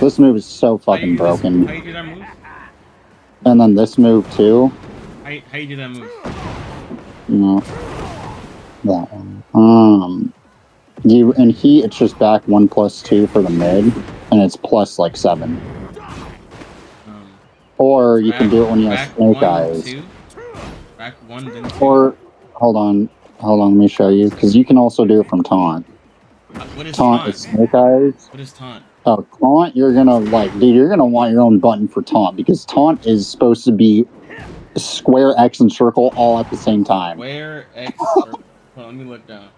This move is so fucking broken. How you do that move? And then this move too. How you do that move? No. That one. You and heat, it's just back 1+2 for the mid, and it's plus like 7. Or you can do it when you have snake eyes. Back 1, then 2. Or hold on, let me show you, because you can also do it from taunt. What is taunt? Is snake eyes. What is taunt? Oh, taunt, you're gonna like, dude, you're gonna want your own button for taunt, because taunt is supposed to be square, X, and circle all at the same time. Square, X, circle. Hold on, let me look down.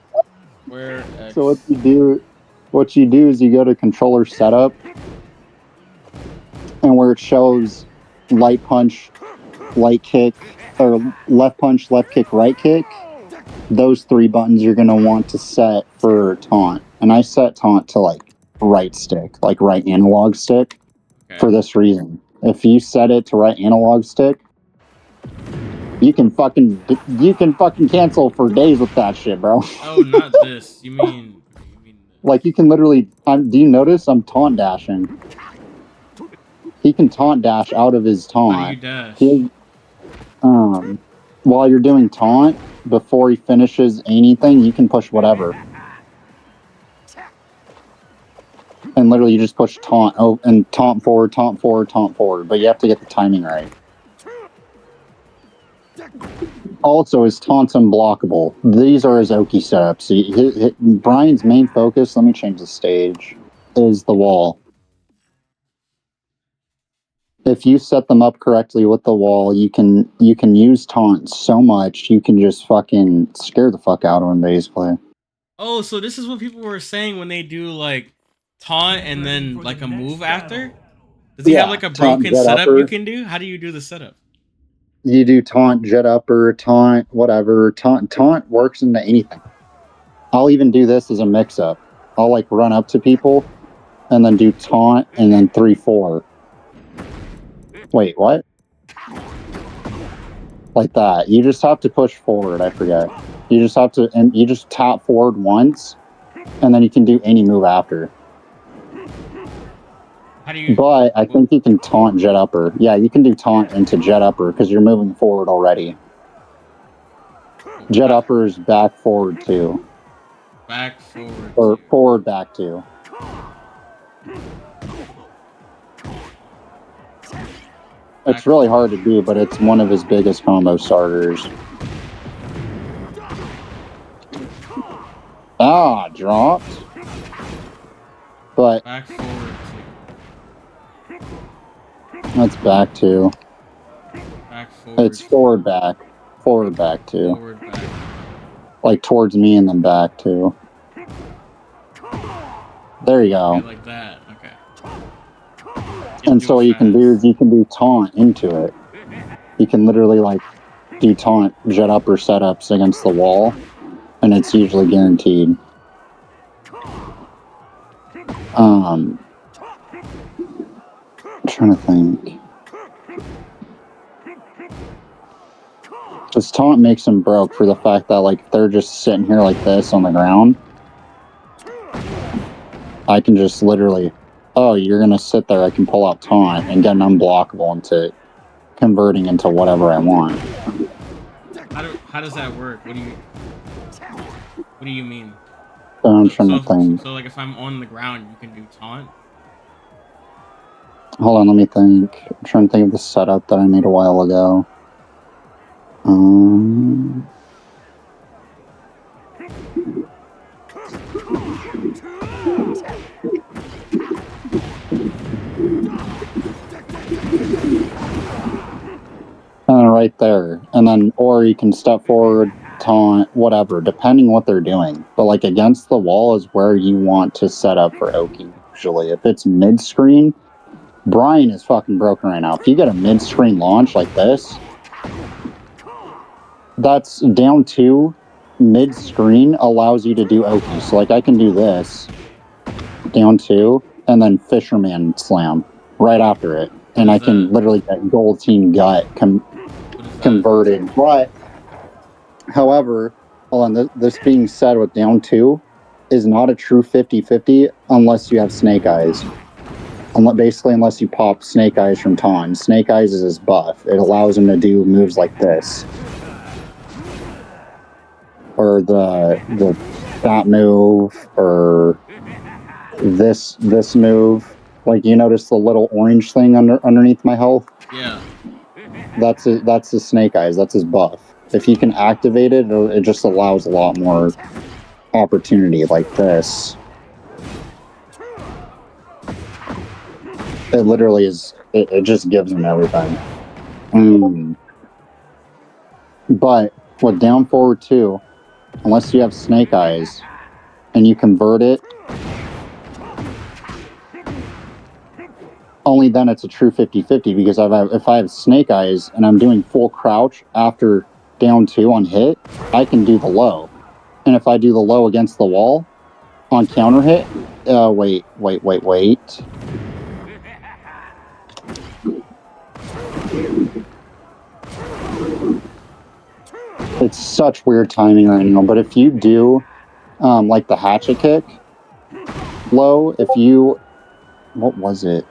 Square, X. So what you do is you go to controller setup, and where it shows light punch, light kick, or left punch, left kick, right kick, those 3 buttons you're gonna want to set for taunt. And I set taunt to like right stick, like right analog stick, for this reason. If you set it to right analog stick, you can fucking cancel for days with that shit, bro. Oh, not this. You mean like you can literally. Do you notice I'm taunt dashing? He can taunt dash out of his taunt. How do you dash? While you're doing taunt, before he finishes anything, you can push whatever. And literally you just push taunt, and taunt forward, taunt forward, taunt forward. But you have to get the timing right. Also, his taunt's unblockable. These are his Oki setups. Brian's main focus, let me change the stage, is the wall. If you set them up correctly with the wall, you can use taunt so much, you can just fucking scare the fuck out of him, basically. Oh, so this is what people were saying when they do like taunt and then like a move after? Does he have like a broken setup you can do? How do you do the setup? You do taunt, jet upper, taunt, whatever. Taunt works into anything. I'll even do this as a mix-up. I'll like run up to people and then do taunt and then 3-4. Wait, what? Like that. You just have to push forward, I forget. You just have to, and you just tap forward once, and then you can do any move after. How do you? But I think you can taunt jet upper. Yeah, you can do taunt into jet upper because you're moving forward already. Jet upper's back forward too. Back forward. Or forward back too. It's really hard to do, but it's one of his biggest combo starters. Ah, dropped. But back forward two. That's back two. Back forward. It's forward back. Forward back two. Forward back. Like towards me and then back two. There you go. Okay, like that. Okay. And so what you can do is you can do taunt into it. You can literally like do taunt jet upper setups against the wall, and it's usually guaranteed. I'm trying to think. This taunt makes them broke for the fact that like they're just sitting here like this on the ground. I can just literally, oh, you're gonna sit there. I can pull out taunt and get an unblockable into converting into whatever I want. How does that work? What do you mean? I'm trying to think. So like if I'm on the ground, you can do taunt? Hold on, let me think. I'm trying to think of the setup that I made a while ago. And then right there. And then, or you can step forward, taunt, whatever, depending what they're doing. But like against the wall is where you want to set up for Oki, usually. If it's mid-screen, Brian is fucking broken right now. If you get a mid-screen launch like this, that's down two, mid-screen allows you to do Oki. So like I can do this, down two, and then Fisherman Slam right after it. And I can literally get Gold Team Gut converted. But, however, hold on, this being said with down two is not a true 50-50 unless you have Snake Eyes. Basically, unless you pop Snake Eyes from Taunt. Snake Eyes is his buff. It allows him to do moves like this. Or the that move, or this move. Like, you notice the little orange thing underneath my health? Yeah. That's his Snake Eyes. That's his buff. If you can activate it, it just allows a lot more opportunity like this. It literally is, it just gives him everything. But with down forward two, unless you have Snake Eyes and you convert it, only then it's a true 50-50, because if I have Snake Eyes and I'm doing full crouch after down two on hit, I can do the low. And if I do the low against the wall on counter hit, wait. It's such weird timing right now, but if you do like the hatchet kick low, if you, what was it?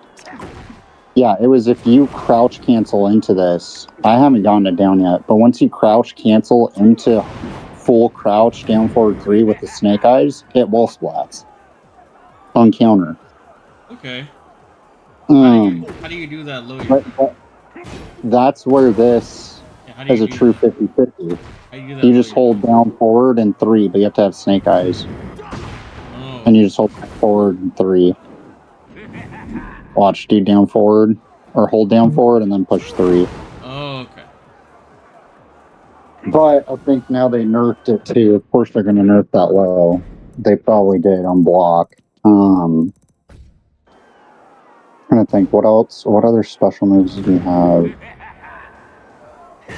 Yeah, it was if you crouch cancel into this. I haven't gotten it down yet, but once you crouch cancel into full crouch down forward three with the Snake Eyes, it wall splats on counter. Okay. How do you do that low? But that's where this is a true 50-50. You just hold down forward and three, but you have to have Snake Eyes. Oh. And you just hold forward and three. Watch, do down forward, or hold down forward and then push three. Oh, okay. But I think now they nerfed it too. Of course they're going to nerf that low. They probably did on block. I'm trying to think, what else? What other special moves do we have?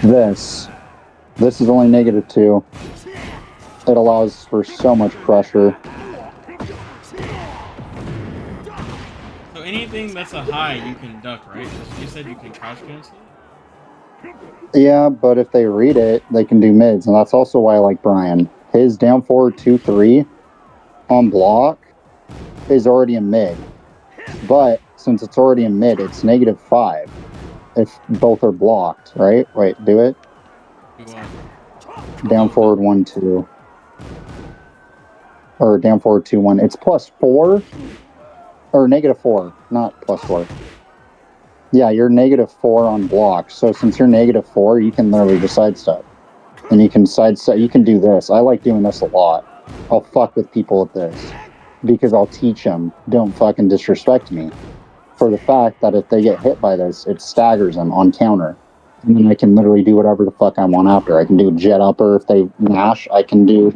This is only -2. It allows for so much pressure. So anything that's a high, you can duck, right? You said you can crouch cancel? Yeah, but if they read it, they can do mids, and that's also why I like Brian. His down forward 2-3 on block is already in mid. But since it's already in mid, it's -5 if both are blocked, right? Wait, do it. Do what? Down forward 1, 2. Or down forward 2, 1. It's +4 or -4, not +4. Yeah, you're -4 on block. So since you're -4, you can literally just sidestep. And you can sidestep. You can do this. I like doing this a lot. I'll fuck with people with this because I'll teach them. Don't fucking disrespect me. For the fact that if they get hit by this, it staggers them on counter. And then I can literally do whatever the fuck I want after. I can do jet upper if they mash. I can do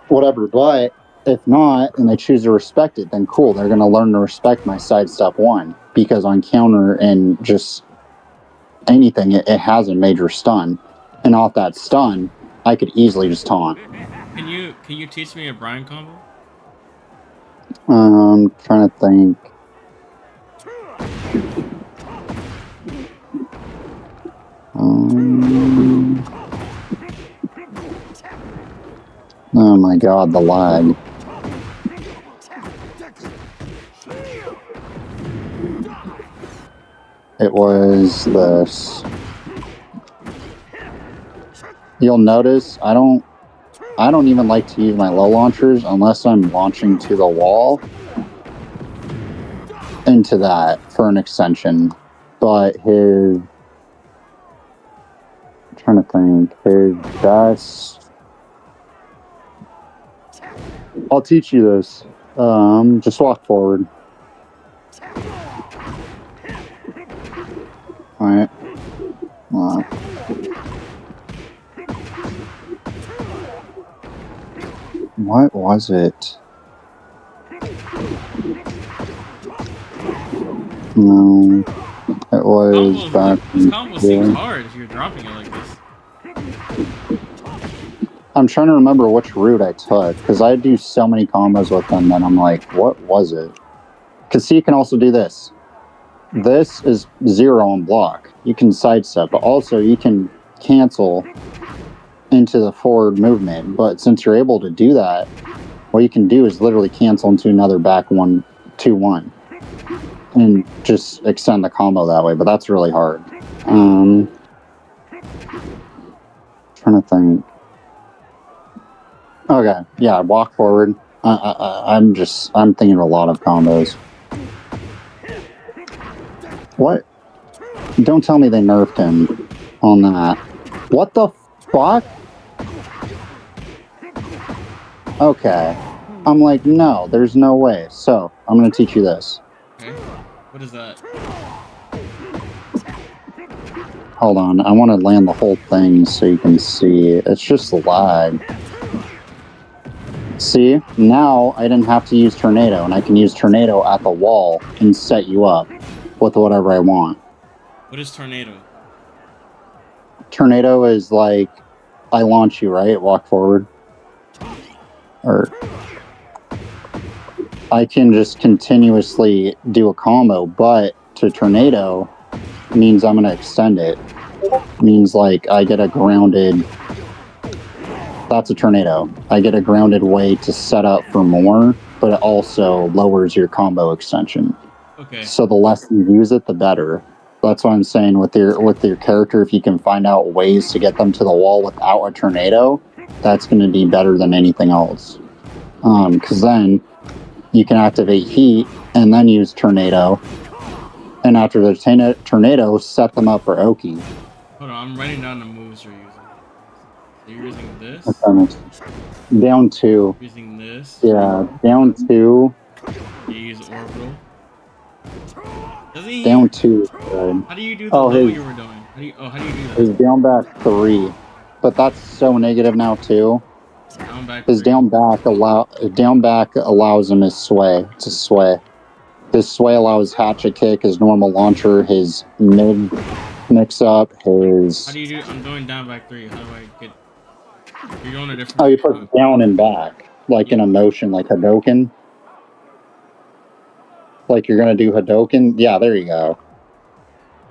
whatever. But if not, and they choose to respect it, then cool. They're going to learn to respect my sidestep 1. Because on counter and just anything, it has a major stun. And off that stun, I could easily just taunt. Can you teach me a Brian combo? Trying to think. Oh my god, the lag. It was this. You'll notice I don't even like to use my low launchers unless I'm launching to the wall into that for an extension. But I'm trying to think, his best. I'll teach you this. Just walk forward. Alright. What was it? No. It was back. This combo seems hard if you're dropping it like this. I'm trying to remember which route I took, because I do so many combos with them that I'm like, what was it? Because see, you can also do this. This is 0 on block. You can sidestep, but also you can cancel into the forward movement. But since you're able to do that, what you can do is literally cancel into another back 1, 2, 1. And just extend the combo that way, but that's really hard. Trying to think. Okay, yeah, walk forward. I'm thinking of a lot of combos. What? Don't tell me they nerfed him on that. What the fuck? Okay. I'm like, no, there's no way. So, I'm gonna teach you this. Okay. What is that? Hold on, I want to land the whole thing so you can see. It's just lag. See, now I didn't have to use Tornado, and I can use Tornado at the wall and set you up with whatever I want. What is Tornado? Tornado is like, I launch you, right? Walk forward. Or I can just continuously do a combo, but to Tornado means I'm going to extend it. Means like I get a grounded... That's a Tornado. I get a grounded way to set up for more, but it also lowers your combo extension. Okay. So the less you use it, the better. That's what I'm saying with your character. If you can find out ways to get them to the wall without a Tornado, that's going to be better than anything else. Because then you can activate Heat and then use Tornado. And after the Tornado, set them up for Oki. Hold on, I'm writing down the moves you're using. So you're using this? Down 2. Using this? Yeah, down 2. You use orbital. Doesn't he? Down 2. How do you do the level you were doing? How do you do that? His down back 3. But that's so negative now too. Down back. His down back allows him his sway. It's a sway. His sway allows hatchet kick, his normal launcher, his mid mix up, his... How do you do? I'm going down back 3. How do I get... You're going a different... Oh, you put down and back. Like in a motion, like Hadoken. Like you're going to do Hadoken. Yeah, there you go.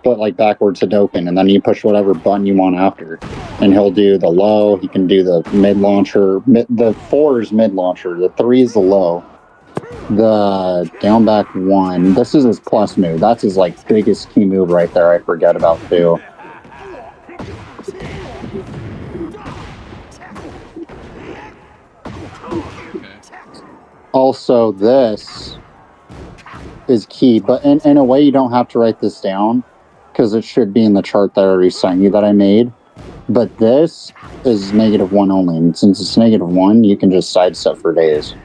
But like backwards Hadoken, and then you push whatever button you want after. And he'll do the low, he can do the mid launcher. The 4 is mid launcher, the 3 is the low. The down back 1, this is his plus move. That's his like biggest key move right there. I forget about too. Also, this is key, but in a way you don't have to write this down because it should be in the chart that I already sent you that I made. But this is -1 only, and since it's -1, you can just sidestep for days.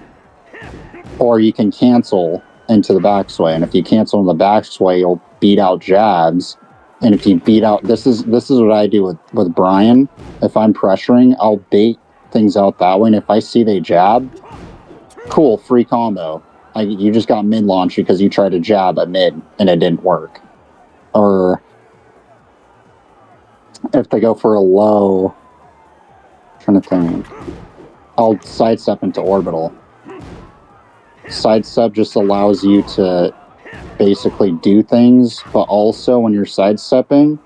Or you can cancel into the backsway, and if you cancel in the backsway, you'll beat out jabs. And if you beat out, this is what I do with Brian. If I'm pressuring, I'll bait things out that way, and if I see they jab, cool, free combo. You just got mid launch because you tried to jab at mid and it didn't work. Or if they go for a low, I'm trying to think, I'll sidestep into orbital. Sidestep just allows you to basically do things, but also when you're sidestepping,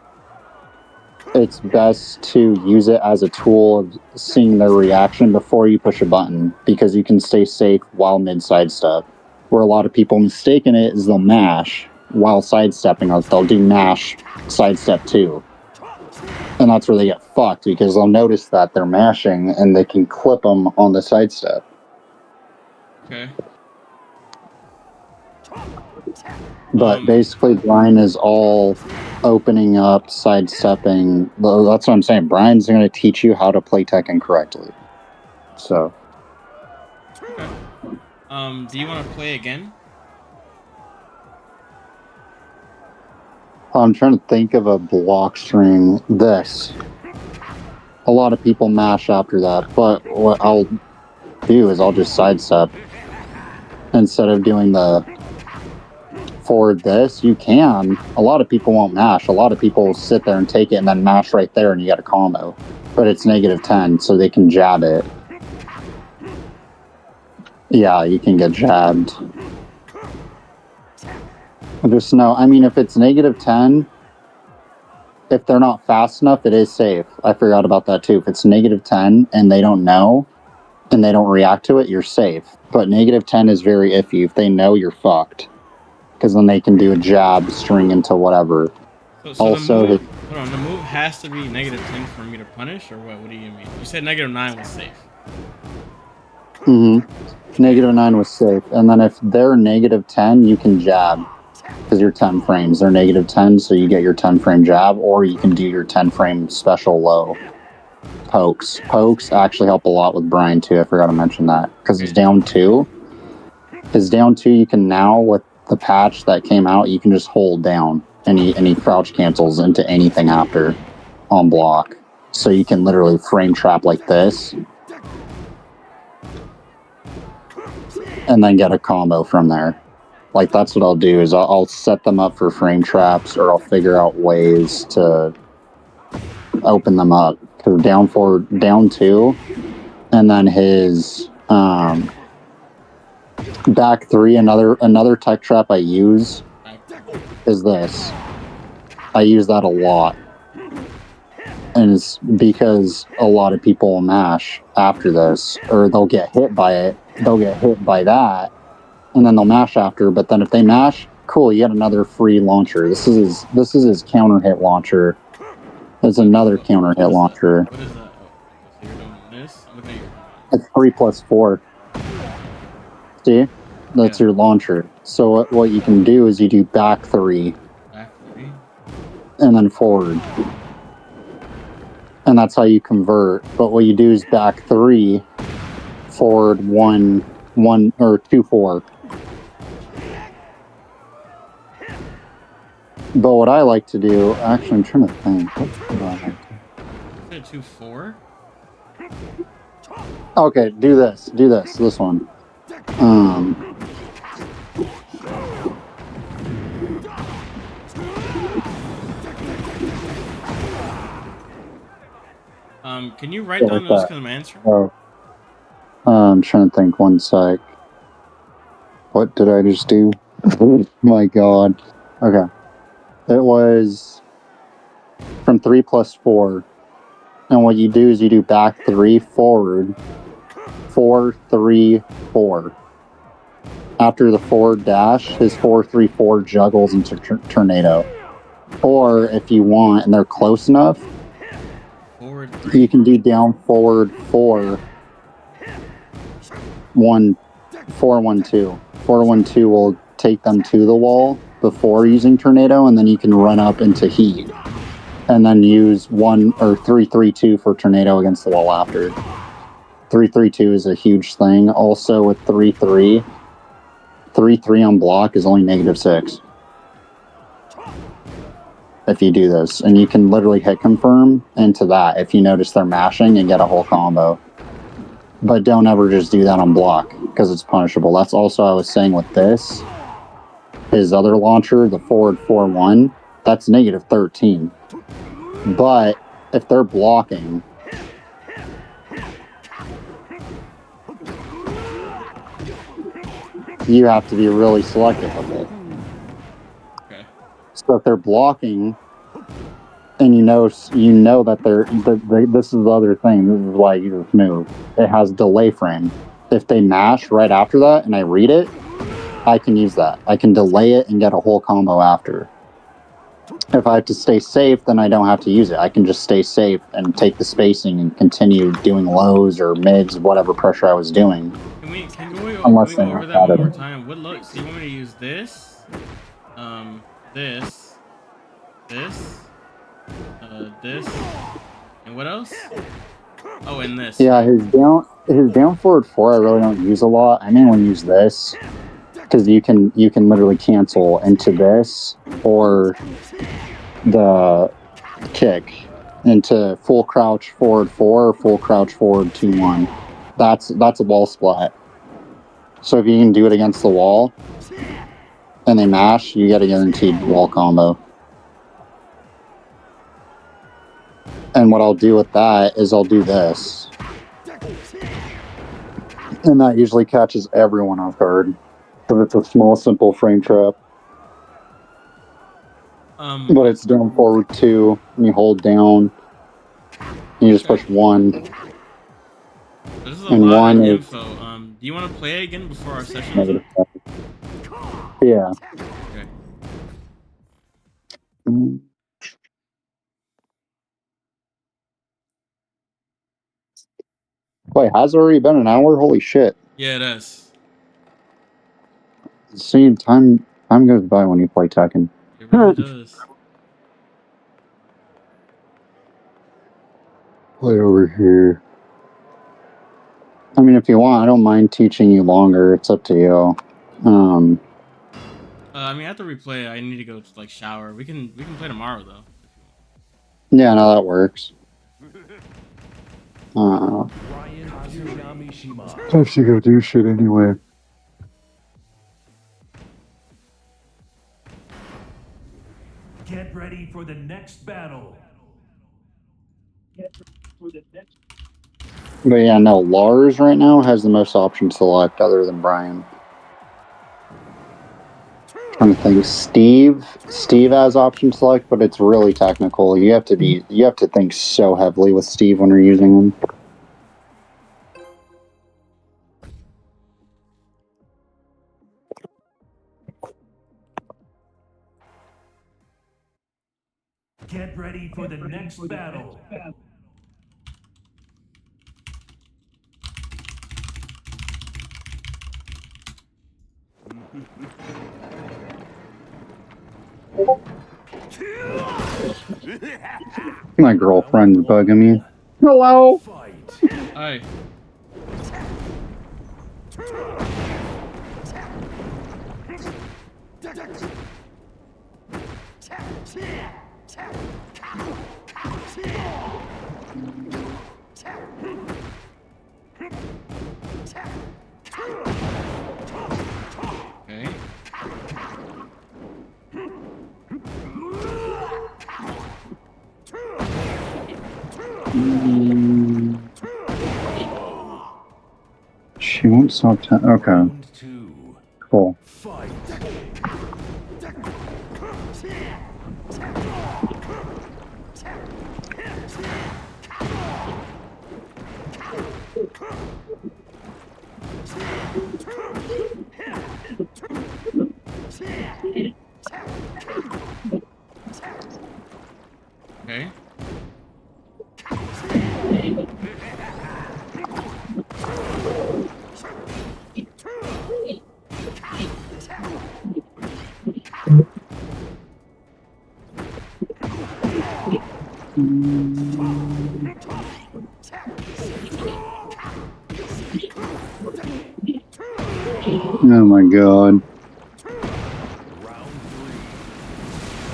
it's best to use it as a tool of seeing their reaction before you push a button, because you can stay safe while mid sidestep. Where a lot of people mistaken it is they'll mash while sidestepping, or they'll do mash sidestep too. And that's where they get fucked, because they'll notice that they're mashing and they can clip them on the sidestep. Okay. But basically, Brian is all opening up, sidestepping. That's what I'm saying. Brian's going to teach you how to play Tekken correctly. So. Okay. Do you want to play again? I'm trying to think of a block string. This. A lot of people mash after that, but what I'll do is I'll just sidestep. Instead of doing the forward this, you can. A lot of people won't mash. A lot of people will sit there and take it and then mash right there and you get a combo. But it's -10, so they can jab it. Yeah, you can get jabbed. Just know, I mean, if it's -10, if they're not fast enough, it is safe. I forgot about that too. If it's -10 and they don't know and they don't react to it, you're safe. But -10 is very iffy. If they know, you're fucked. Because then they can do a jab, string into whatever. So also, the move has to be -10 for me to punish, or what? What do you mean? You said -9 was safe. -9 was safe. And then if they're -10, you can jab. Because you're 10 frames. They're -10, so you get your 10 frame jab, or you can do your 10 frame special low. Pokes. Pokes actually help a lot with Brian too. I forgot to mention that. Because he's down 2. His down 2, you can now, with the patch that came out, you can just hold down. And he crouch cancels into anything after on block. So you can literally frame trap like this. And then get a combo from there. Like, that's what I'll do, is I'll set them up for frame traps, or I'll figure out ways to open them up. Because down 4, down 2, and then his back 3, another tech trap I use is this. I use that a lot. And it's because a lot of people will mash after this, or they'll get hit by it, they'll get hit by that, and then they'll mash after. But then if they mash, cool, you get another free launcher. This is his counter hit launcher. It's another counter hit launcher. What is that? Oh, so you're doing this? I'm looking at your It's 3+4. See? That's your launcher. So what you can do is you do back 3. Back 3? And then forward. And that's how you convert. But what you do is back 3, forward 1, or 2, 4. But what I like to do, actually, I'm trying to think. What do I like to do? 2, 4? Okay, do this. This one. Can you write down those because I'm answering? Oh. I'm trying to think, one sec. What did I just do? Oh my god. Okay. It was from 3+4. And what you do is you do back 3, forward, 4, 3, 4. After the forward dash, his 4, 3, 4 juggles into tornado. Or if you want, and they're close enough, Forward 3. you can do down, forward, 4, 1, 4, 1, 2. 4, 1, 2 will take them to the wall before using tornado, and then you can run up into heat. And then use 1 or 3, 3, 2 for tornado against the wall after. 3, 3, 2 is a huge thing. Also with 3, 3, 3, 3 on block is only -6. If you do this, and you can literally hit confirm into that if you notice they're mashing and get a whole combo. But don't ever just do that on block because it's punishable. That's also I was saying with this. His other launcher, the forward 4-1, that's -13. But if they're blocking, you have to be really selective with it. Okay. So if they're blocking, and you know that this is the other thing. This is why you just move. It has delay frame. If they mash right after that, and I read it, I can use that. I can delay it and get a whole combo after. If I have to stay safe, then I don't have to use it. I can just stay safe and take the spacing and continue doing lows or mids, whatever pressure I was doing. Can we go Unless they over knock that out one of more it. time? What look? So you want me to use this, this, this, and what else? Oh, and this. Yeah, his down forward 4 I really don't use a lot. I mainly use this because you can literally cancel into this or the kick into full crouch forward 4 or full crouch forward 2-1. That's a wall splat. So if you can do it against the wall and they mash, you get a guaranteed wall combo. And what I'll do with that is I'll do this. And that usually catches everyone off guard. Because it's a small, simple frame trap. But it's down forward 2, and you hold down, and you just push 1. This is a and lot 1 of is info. Do you want to play again before our session? Yeah. Okay. Wait, has it already been an hour? Holy shit. Yeah, it is. See, time goes by when you play Tekken. It really does. Play over here. I mean, if you want, I don't mind teaching you longer. It's up to you. I mean, after we play, I need to go to shower. We can play tomorrow though. Yeah, no, that works. Ryan Yamishima. I have to go do shit anyway. Get ready for the next battle. But yeah, no, Lars right now has the most option select other than Brian. Trying to think. Steve has option select, but it's really technical. You have to think so heavily with Steve when you're using him. Get ready for the next battle. My girlfriend's bugging me. Hello. Fight. Hi. Okay. She won't stop. Okay. Round 2. Cool. Fight. Oh my god.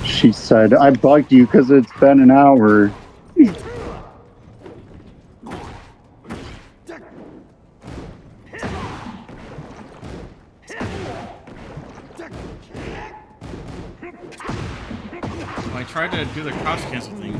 She said, I bugged you because it's been an hour. I tried to do the cross cancel thing.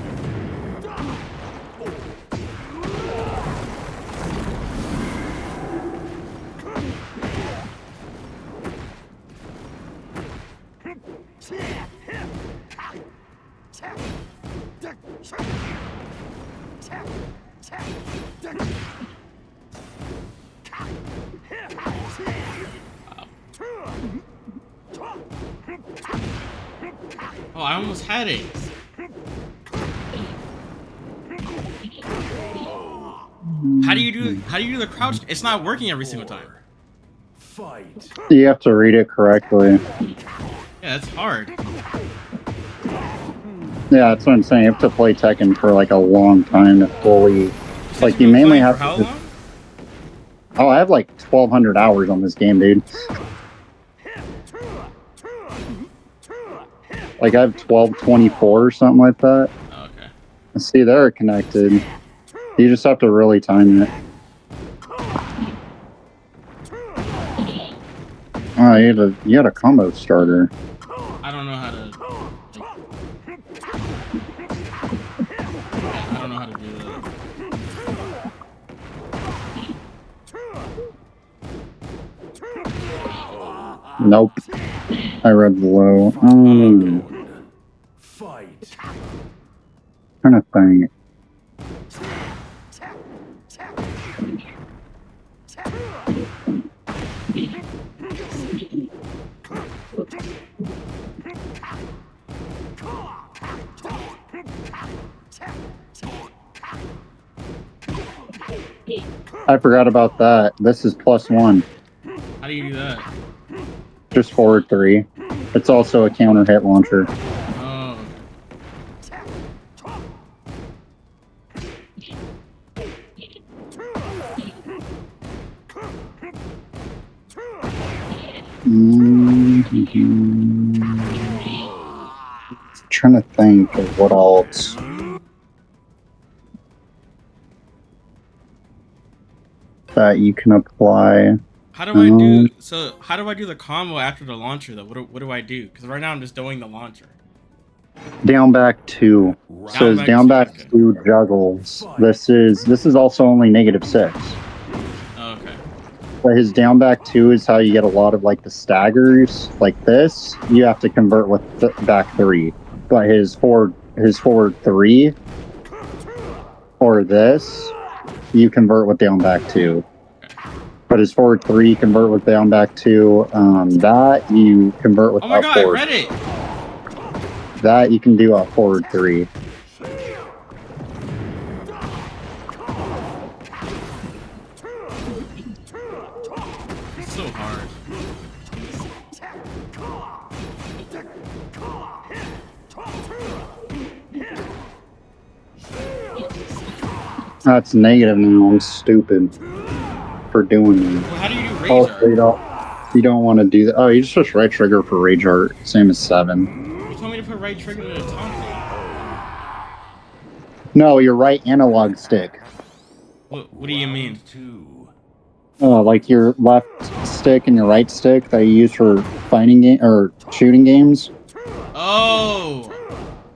Oh, I almost had it. How do you do the crouch? It's not working every single time. Fight. You have to read it correctly. Yeah, that's hard. Yeah, that's what I'm saying. You have to play Tekken for like a long time to fully. Like you mainly have for how to. long? Oh, I have like 1,200 hours on this game, dude. Like I have 1224 or something like that. Oh, okay. See, they're connected. You just have to really time it. Oh, you had a combo starter. I don't know how to. I don't know how to do that. Nope. I read below. Fight. Trying to think. I forgot about that. This is +1. How do you do that? Just forward 3. It's also a counter hit launcher. Oh. Trying to think of what else. That you can apply. How do I do? So how do I do the combo after the launcher though? What do I do? Because right now I'm just doing the launcher. Down back 2. Says down back 2 juggles. This is also only -6. Oh, okay. But his down back 2 is how you get a lot of like the staggers. Like this, you have to convert with back 3. But his forward 3 or this, you convert with down back 2. But his forward 3 convert with down back 2. That you convert with oh my up god, forward. I read it. That you can do up forward 3. It's so hard. That's negative now. I'm stupid for doing that. Well, how do you do rage Oh, art? you don't want to do that. Oh, you just push right trigger for rage art. Same as 7. You told me to put right trigger to the top thing. No, your right analog stick. What do you mean? Like your left stick and your right stick that you use for fighting game or shooting games. Oh.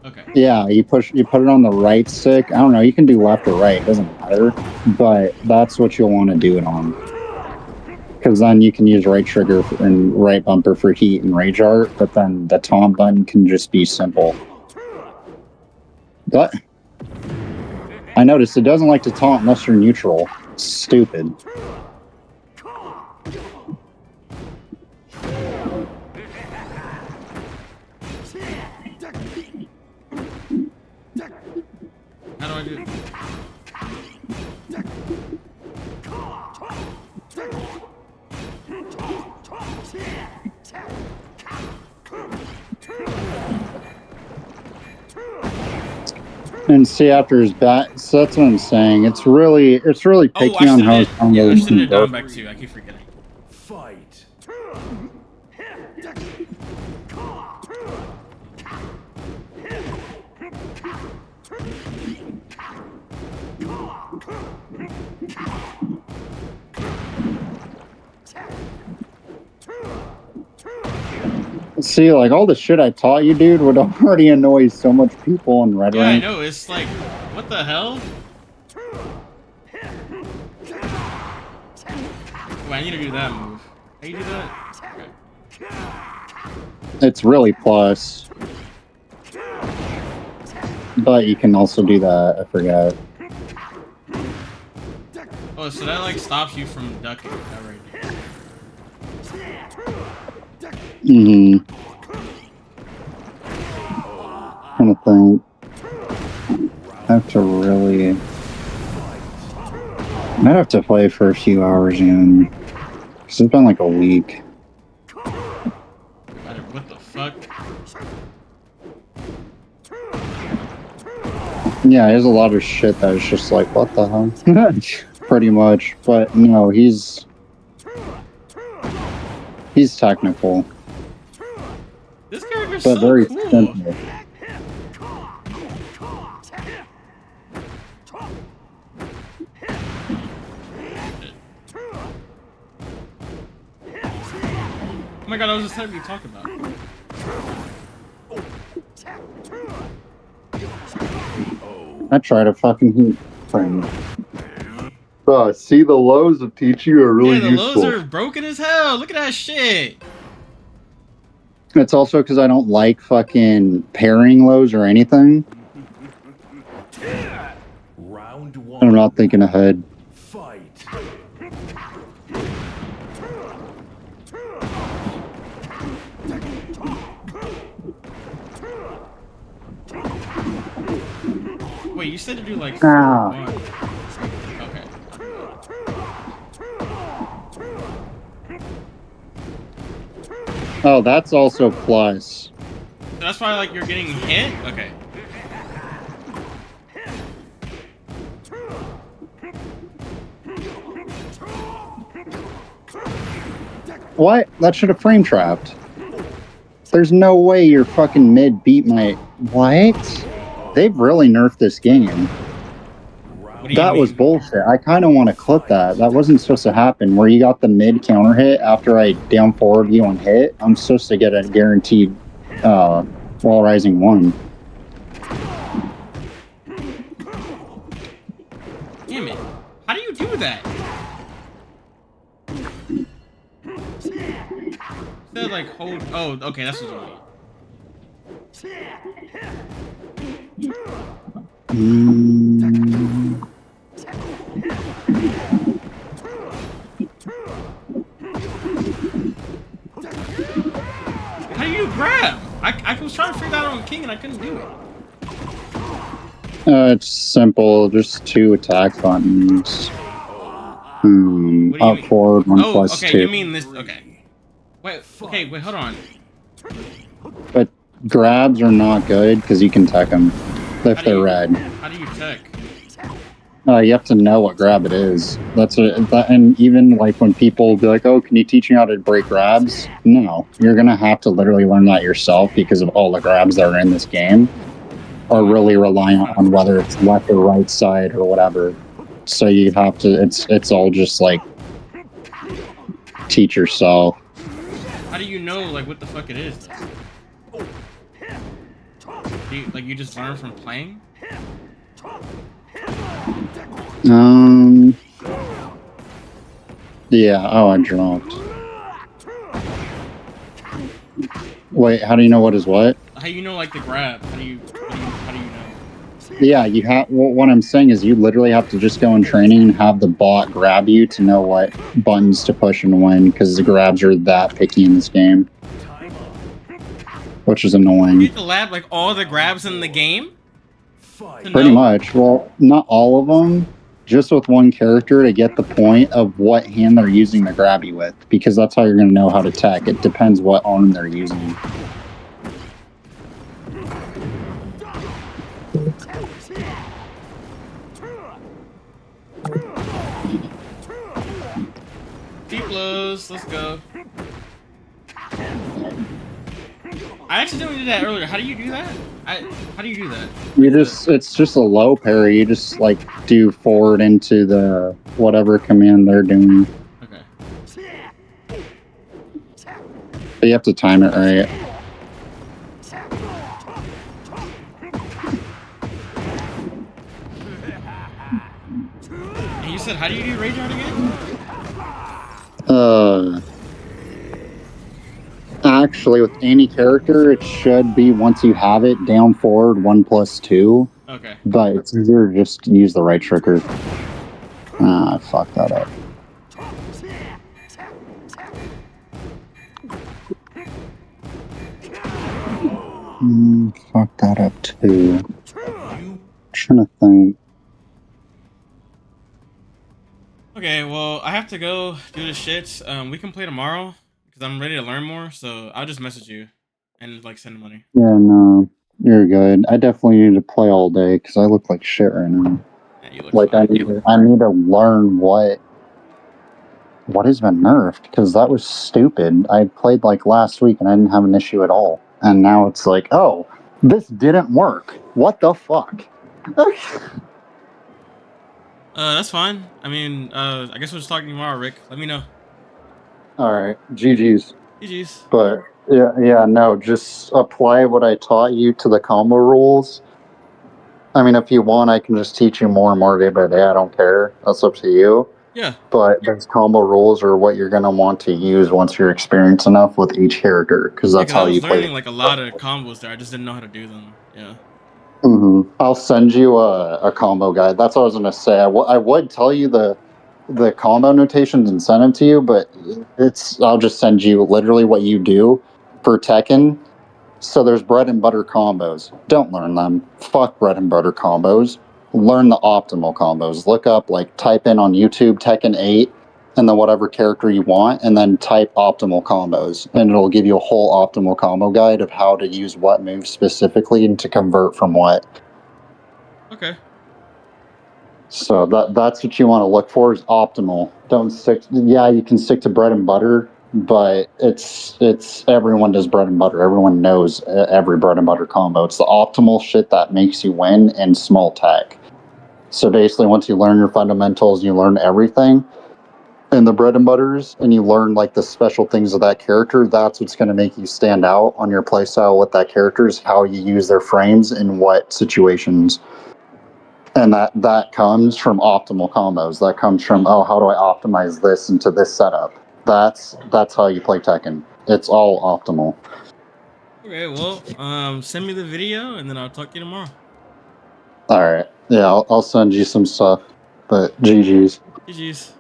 Okay. Yeah, you put it on the right stick. I don't know. You can do left or right. It doesn't matter. But that's what you'll want to do it on. Because then you can use right trigger and right bumper for heat and rage art. But then the taunt button can just be simple. But I noticed it doesn't like to taunt unless you're neutral. It's stupid. How do I do it? And see, after his back, so that's what I'm saying. It's really picky on how his I combos should have can done work. back two. I keep forgetting. Fight. See, like all the shit I taught you, dude, would already annoy so much people in Red Yeah, Rank. I know. It's like, what the hell? Wait, I need to do that move. How you do that? Okay. It's really plus. But you can also do that, I forgot. Oh, so that like stops you from ducking. That right there. Trying to think. I have to really. I'd have to play for a few hours again. Because it's been like a week. What the fuck? Yeah, there's a lot of shit that is just like, what the hell? Pretty much. But no, he's technical. This character's but so very cool. simple. Oh my god, I was just typing you talk about. I try to fucking heat frame. See, the lows of teaching are really yeah, the useful. lows are broken as hell. Look at that shit. It's also because I don't like fucking pairing lows or anything. Round one. I'm not thinking ahead. Fight. Wait, you said to do like 4-1. Okay. Oh, that's also plus. So that's why like you're getting hit? Okay. What? That should have frame trapped. There's no way your fucking mid beat my... What? They've really nerfed this game. That was bullshit. I kind of want to clip that. That wasn't supposed to happen. Where you got the mid counter hit after I down forward you on hit, I'm supposed to get a guaranteed wall rising 1. Damn it. How do you do that? Instead of like hold... Oh, okay, that's what you mean. How do you grab? I was trying to figure that out on King and I couldn't do it. It's simple, just 2 attack buttons. Up, forward, 1 plus 2. Okay, you mean this? Okay. Wait, hold on. But grabs are not good because you can tech them if they're red. How do you tech? You have to know what grab it is. And even like when people be like, "Oh, can you teach me how to break grabs?" No, you're gonna have to literally learn that yourself because of all the grabs that are in this game are really reliant on whether it's left or right side or whatever. So you have to. It's all just like teach yourself. How do you know like what the fuck it is? You just learn from playing? Yeah, oh, I dropped. Wait, how do you know what is what? How you know like the grab? How do you know? Yeah, you have. Well, what I'm saying is you literally have to just go in training and have the bot grab you to know what buttons to push and when, because the grabs are that picky in this game. Which is annoying. You have to lab like all the grabs in the game? Pretty much. Well, not all of them. Just with one character to get the point of what hand they're using to grab you with. Because that's how you're going to know how to tech. It depends what arm they're using. T-blows. Let's go. I accidentally did that earlier. How do you do that? How do you do that? It's just a low parry. You just like do forward into the whatever command they're doing. Okay. But you have to time it right. And you said, how do you do rage art again? Actually, with any character, it should be once you have it down forward 1+2. Okay. But it's easier just to use the right trigger. Ah, I fucked that up. Fuck that up too. I'm trying to think. Okay, well, I have to go do the shits. We can play tomorrow because I'm ready to learn more. So I'll just message you and like send money. Yeah, no, you're good. I definitely need to play all day because I look like shit right now. Yeah, you look Like fine. I need to learn what has been nerfed because that was stupid. I played like last week and I didn't have an issue at all, and now it's like, oh, this didn't work. What the fuck? That's fine. I mean, I guess we'll just talk tomorrow, Rick. Let me know. All right, GG's. GG's. But yeah, no, just apply what I taught you to the combo rules. I mean, if you want, I can just teach you more and more day by day. I don't care. That's up to you. Yeah. But those combo rules are what you're going to want to use once you're experienced enough with each character, because Yeah, that's because I how was you play. learning like a lot of combos there. I just didn't know how to do them. Yeah. I'll send you a combo guide. That's what I was going to say. I would tell you the combo notations and send them to you, but I'll just send you literally what you do for Tekken. So there's bread and butter combos. Don't learn them. Fuck bread and butter combos. Learn the optimal combos. Look up, like, type in on YouTube Tekken 8 and then whatever character you want, and then type optimal combos. And it'll give you a whole optimal combo guide of how to use what moves specifically and to convert from what. Okay. So that's what you want to look for is optimal. Don't stick. Yeah, you can stick to bread and butter, but it's everyone does bread and butter. Everyone knows every bread and butter combo. It's the optimal shit that makes you win in small tech. So basically, once you learn your fundamentals, you learn everything in the bread and butters, and you learn like the special things of that character. That's what's going to make you stand out on your playstyle with that character is how you use their frames in what situations. And that comes from optimal combos. That comes from, oh, how do I optimize this into this setup? That's how you play Tekken. It's all optimal. Okay. Well, send me the video and then I'll talk to you tomorrow. All right. Yeah, I'll send you some stuff. But GG's. GG's.